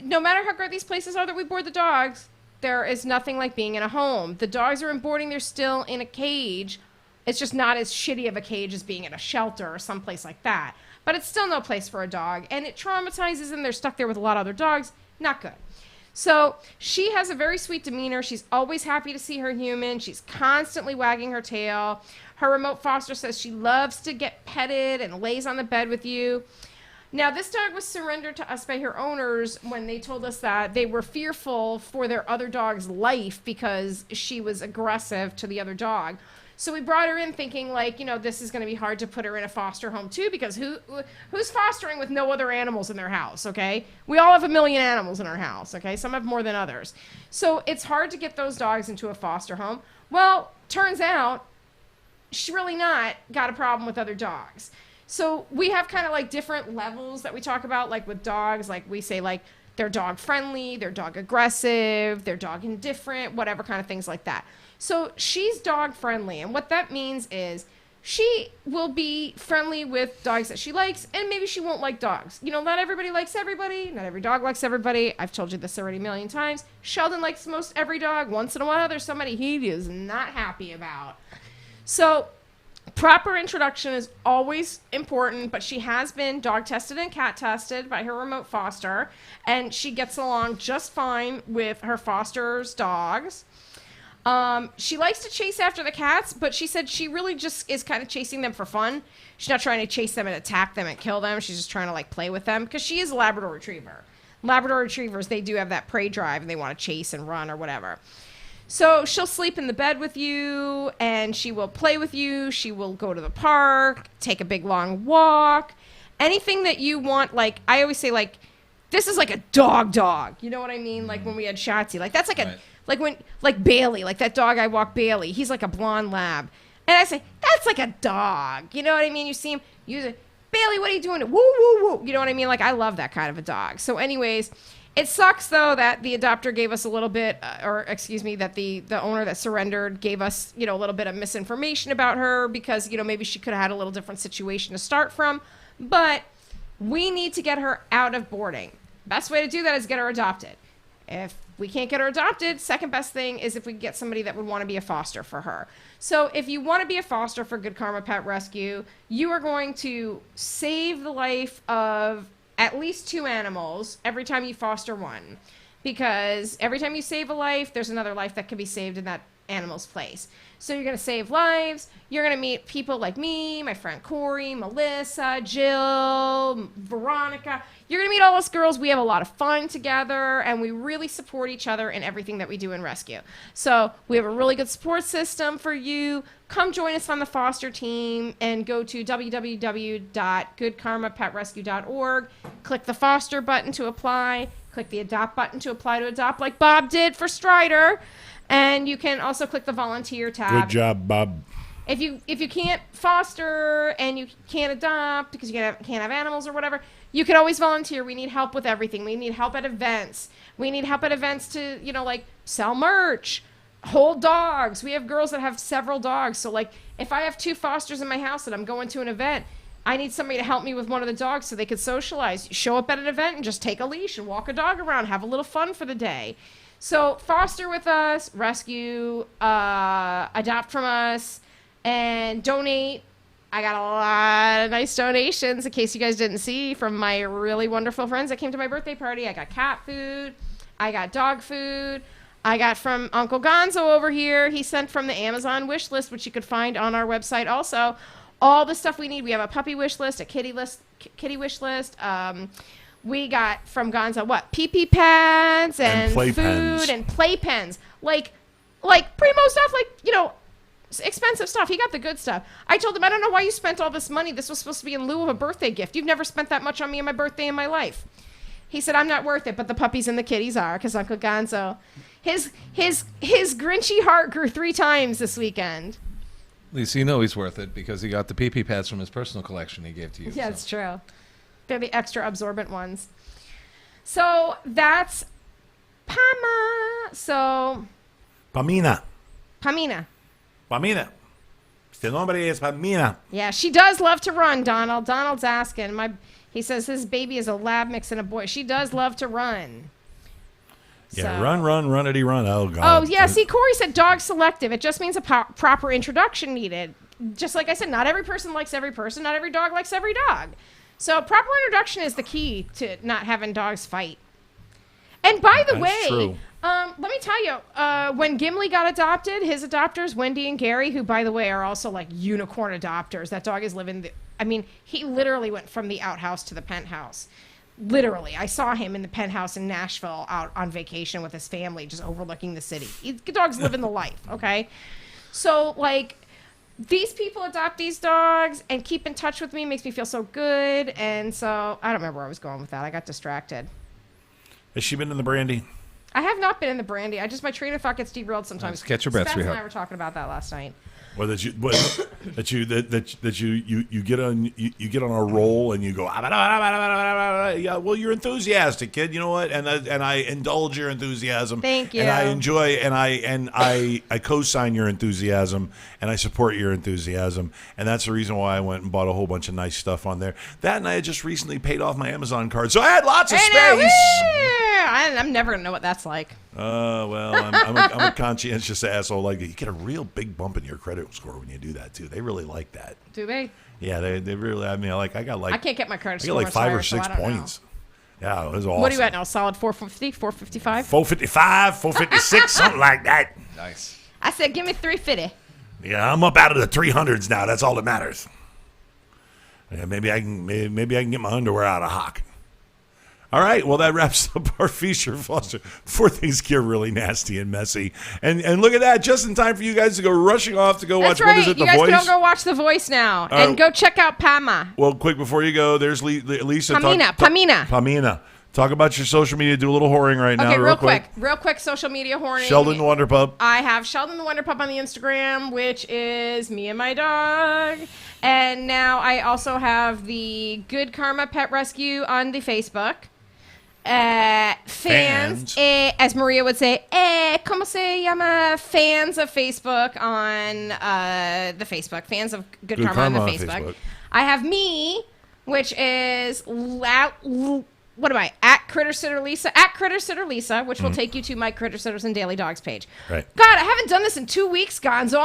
no matter how great these places are that we board the dogs, there is nothing like being in a home. The dogs are in boarding. They're still in a cage. It's just not as shitty of a cage as being in a shelter or someplace like that. But it's still no place for a dog. And it traumatizes them. They're stuck there with a lot of other dogs. Not good. So she has a very sweet demeanor. She's always happy to see her human. She's constantly wagging her tail. Her remote foster says she loves to get petted and lays on the bed with you. Now, this dog was surrendered to us by her owners when they told us that they were fearful for their other dog's life because she was aggressive to the other dog. So we brought her in thinking, like, you know, this is going to be hard to put her in a foster home, too, because who's fostering with no other animals in their house, okay? We all have a million animals in our house, okay? Some have more than others. So it's hard to get those dogs into a foster home. Well, turns out she really not got a problem with other dogs. So we have kind of like different levels that we talk about, like with dogs. Like we say, like, they're dog friendly, they're dog aggressive, they're dog indifferent, whatever kind of things like that. So she's dog friendly, and what that means is she will be friendly with dogs that she likes, and maybe she won't like dogs. You know, not everybody likes everybody. Not every dog likes everybody. I've told you this already a million times. Sheldon likes most every dog. Once in a while, there's somebody he is not happy about. So proper introduction is always important, but she has been dog tested and cat tested by her remote foster, and she gets along just fine with her foster's dogs. She likes to chase after the cats, but she said she really just is kind of chasing them for fun. She's not trying to chase them and attack them and kill them. She's just trying to, like, play with them because she is a Labrador Retriever. Labrador Retrievers, they do have that prey drive and they want to chase and run or whatever. So she'll sleep in the bed with you, and she will play with you. She will go to the park, take a big long walk. Anything that you want, like, I always say, like, this is like a dog. You know what I mean? Like when we had Shotzi. Like, that's like a, like Bailey, like that dog I walk, Bailey. He's like a blonde lab. And I say, that's like a dog. You know what I mean? You see him use it. Bailey, what are you doing? Woo, woo, woo. You know what I mean? Like, I love that kind of a dog. So anyways, it sucks, though, that the adopter gave us a little bit, that the owner that surrendered gave us, you know, a little bit of misinformation about her because, you know, maybe she could have had a little different situation to start from. But we need to get her out of boarding. Best way to do that is get her adopted. If we can't get her adopted, second best thing is if we get somebody that would want to be a foster for her. So if you want to be a foster for Good Karma Pet Rescue, you are going to save the life of at least 2 animals every time you foster one. Because every time you save a life, there's another life that can be saved in that animal's place. So you're going to save lives. You're going to meet people like me, my friend Corey, Melissa, Jill, Veronica. You're going to meet all us girls. We have a lot of fun together, and we really support each other in everything that we do in rescue. So we have a really good support system for you. Come join us on the foster team and go to www.goodkarmapetrescue.org. Click the foster button to apply. Click the adopt button to apply to adopt like Bob did for Strider. And you can also click the volunteer tab. Good job, Bob. If you can't foster and you can't adopt because you can't have animals or whatever, you can always volunteer. We need help with everything. We need help at events. We need help at events to, you know, like sell merch, hold dogs. We have girls that have several dogs. So, like, if I have 2 fosters in my house and I'm going to an event, I need somebody to help me with one of the dogs so they could socialize. Show up at an event and just take a leash and walk a dog around, have a little fun for the day. So foster with us, rescue, adopt from us, and donate. I got a lot of nice donations, in case you guys didn't see, from my really wonderful friends that came to my birthday party. I got cat food. I got dog food. I got from Uncle Gonzo over here. He sent from the Amazon wish list, which you could find on our website also. All the stuff we need. We have a puppy wish list, a kitty wish list. We got from Gonzo what? Pee-pee pads and food playpens. and playpens. Like primo stuff, expensive stuff. He got the good stuff. I told him, I don't know why you spent all this money. This was supposed to be in lieu of a birthday gift. You've never spent that much on me and my birthday in my life. He said, I'm not worth it, but the puppies and the kitties are, because Uncle Gonzo, his Grinchy heart grew 3 times this weekend. At least you know he's worth it because he got the pee-pee pads from his personal collection he gave to you. Yeah, it's true. They're the extra absorbent ones. So that's Pama. So Pamina. Pamina. Este nombre es Pamina. Yeah, she does love to run, Donald. Donald's asking. He says his baby is a lab mix and a boy. She does love to run. Yeah, So- run, runnity, run. Oh, God. Oh, yeah. See, Corey said dog selective. It just means a proper introduction needed. Just like I said, not every person likes every person. Not every dog likes every dog. So proper introduction is the key to not having dogs fight. And by the That's way, true. let me tell you, when Gimli got adopted, his adopters, Wendy and Gary, who, by the way, are also like unicorn adopters. That dog is living... he literally went from the outhouse to the penthouse. Literally. I saw him in the penthouse in Nashville out on vacation with his family, just overlooking the city. The dog's living the life, okay? So, these people adopt these dogs and keep in touch with me. Makes me feel so good. And so, I don't remember where I was going with that. I got distracted. Has she been in the brandy? I have not been in the brandy. My train of thought gets derailed sometimes. Catch your breath, Spence and sweetheart. I were talking about that last night. Or that you get on a roll and you go, yeah, well, you're enthusiastic, kid. You know what? And I indulge your enthusiasm. Thank you. And I enjoy and I co-sign your enthusiasm and I support your enthusiasm. And that's the reason why I went and bought a whole bunch of nice stuff on there. That and I had just recently paid off my Amazon card, so I had lots of space. I'm never gonna know what that's like. Well, I'm a conscientious asshole. Like, you get a real big bump in your credit score when you do that too. They really like that. Do they? Yeah, they really. I mean, I can't get my credit I score. got like 5 or much higher, 6 so I don't know. points. Yeah, it was awesome. What are you at now? Solid 450, 455? 455, 456, something like that. Nice. I said, give me 350. Yeah, I'm up out of the 300s now. That's all that matters. Yeah, maybe I can get my underwear out of hock. All right, well, that wraps up our feature, Foster, before things get really nasty and messy. And look at that, just in time for you guys to go rushing off to go watch, That's right. what is it, The You guys Voice? can all go watch The Voice now. And go check out Pama. Well, quick, before you go, there's Lisa. Pamina. Pamina. Talk about your social media. Do a little whoring right now, Okay, real quick. Real quick, social media horning. Sheldon the Wonder Pup. I have Sheldon the Wonder Pup on the Instagram, which is me and my dog. And now I also have the Good Karma Pet Rescue on the Facebook. Fans. As Maria would say, ¿cómo se llama? Fans of Facebook on the Facebook. Fans of Good Karma on the Facebook. I have me, which is what am I? At Critter Sitter Lisa. At Critter Sitter Lisa, which will take you to my Critter Sitters and Daily Dogs page. Right. God, I haven't done this in 2 weeks, Gonzo.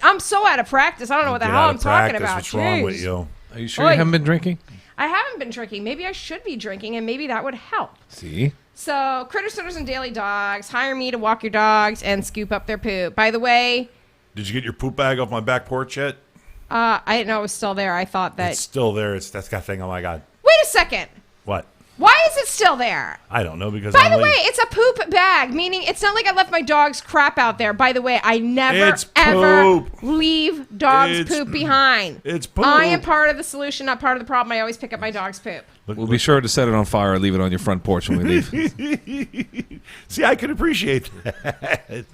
I'm so out of practice. I don't know what the hell I'm talking about. What's wrong with Jeez. you? Are you sure you haven't been drinking? I haven't been drinking. Maybe I should be drinking, and maybe that would help. See? So, Critter Sitters and Daily Dogs, hire me to walk your dogs and scoop up their poop. By the way... Did you get your poop bag off my back porch yet? I didn't know it was still there. I thought that... It's still there. That's got thing. Oh, my God. Wait a second. What? Why is it still there? I don't know, because By the way, it's a poop bag, meaning it's not like I left my dog's crap out there. By the way, I never, ever leave dog's poop behind. It's poop. I am part of the solution, not part of the problem. I always pick up my dog's poop. We'll be sure to set it on fire or leave it on your front porch when we leave. See, I can appreciate that.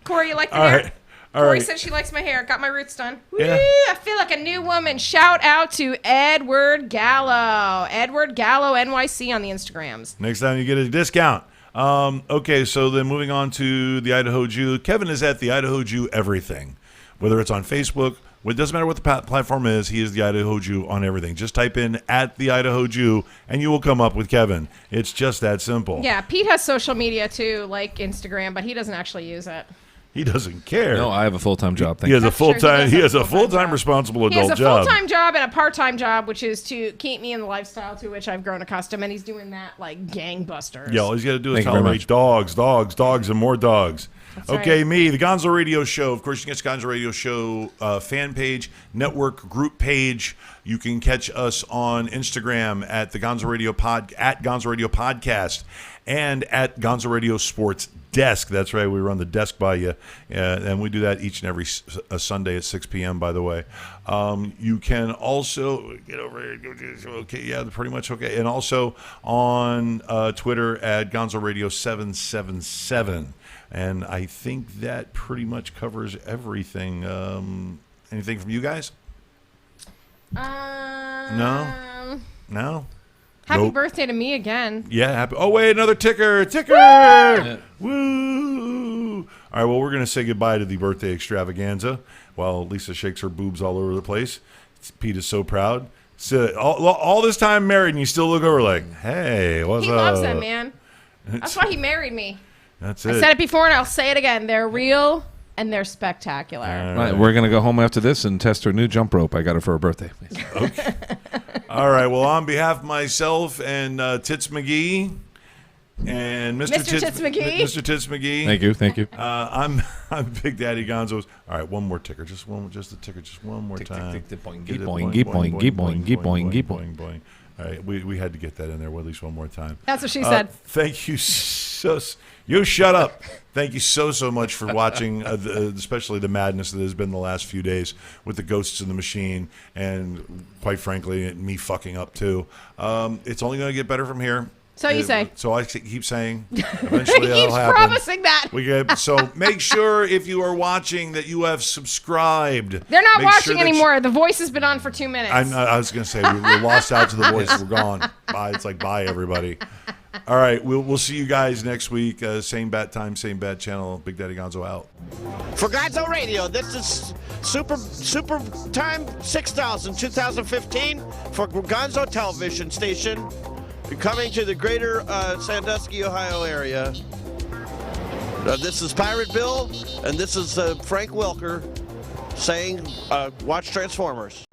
Corey, you like the All hair? right. All Corey right. said she likes my hair. Got my roots done. Yeah. Woo, I feel like a new woman. Shout out to Edward Gallo. Edward Gallo NYC on the Instagrams. Next time you get a discount. Okay, so then moving on to the Idaho Jew. Kevin is at the Idaho Jew everything. Whether it's on Facebook, it doesn't matter what the platform is, he is the Idaho Jew on everything. Just type in at the Idaho Jew and you will come up with Kevin. It's just that simple. Yeah, Pete has social media too, like Instagram, but he doesn't actually use it. He doesn't care. No, I have a full-time job. He has a That's true. full-time. He He does has have a a full-time full-time job. responsible He has adult a job. full-time job and a part-time job, which is to keep me in the lifestyle to which I've grown accustomed, and he's doing that like gangbusters. Yeah, all he's got to do is Thank you very tolerate much. dogs, and more dogs. Okay, right. me, the Gonzo Radio Show. Of course, you can catch the Gonzo Radio Show fan page, network group page. You can catch us on Instagram at the Gonzo Radio Gonzo Radio Podcast, and at Gonzo Radio Sports Desk. That's right, we run the desk by you, and we do that each and every Sunday at 6 p.m. By the way, you can also get over here. Okay, yeah, pretty much okay, and also on Twitter at Gonzo Radio 777. And I think that pretty much covers everything. Anything from you guys? No? Happy Nope. birthday to me again. Yeah, happy. Oh, wait, another ticker. Ticker! Woo! All right, well, we're going to say goodbye to the birthday extravaganza while Lisa shakes her boobs all over the place. Pete is so proud. So, all this time married, and you still look over like, hey, what's He up? loves them, man. That's why he married me. That's I it. said it before, and I'll say it again. They're real, and they're spectacular. Right, we're going to go home after this and test her new jump rope. I got her for her birthday. All right. Well, on behalf of myself and Tits McGee and Mr. Tits McGee. Mr. Tits McGee. Thank you. I'm Big Daddy Gonzo's. All right, one more ticker. Just the ticker. Just one more time. tick, tick, boing, Get it, boing, boing. boing. All right, we had to get that in there at least one more time. That's what she said. Thank you you shut up. Thank you so much for watching, especially the madness that has been the last few days with the Ghosts in the Machine, and quite frankly, me fucking up too. It's only going to get better from here. So you say. So I keep saying. Eventually, He that'll keeps happen. promising that. So make sure if you are watching that you have subscribed. They're not Make watching sure that anymore. The voice has been on for 2 minutes. I was going to say we're lost out to the voice. We're gone. Bye. It's like bye everybody. All right, we'll see you guys next week. Same bat time, same bat channel. Big Daddy Gonzo out. For Gonzo Radio, this is Super Time 6000 2015 for Gonzo Television Station. Coming to the greater Sandusky, Ohio area. This is Pirate Bill, and this is Frank Welker saying, watch Transformers.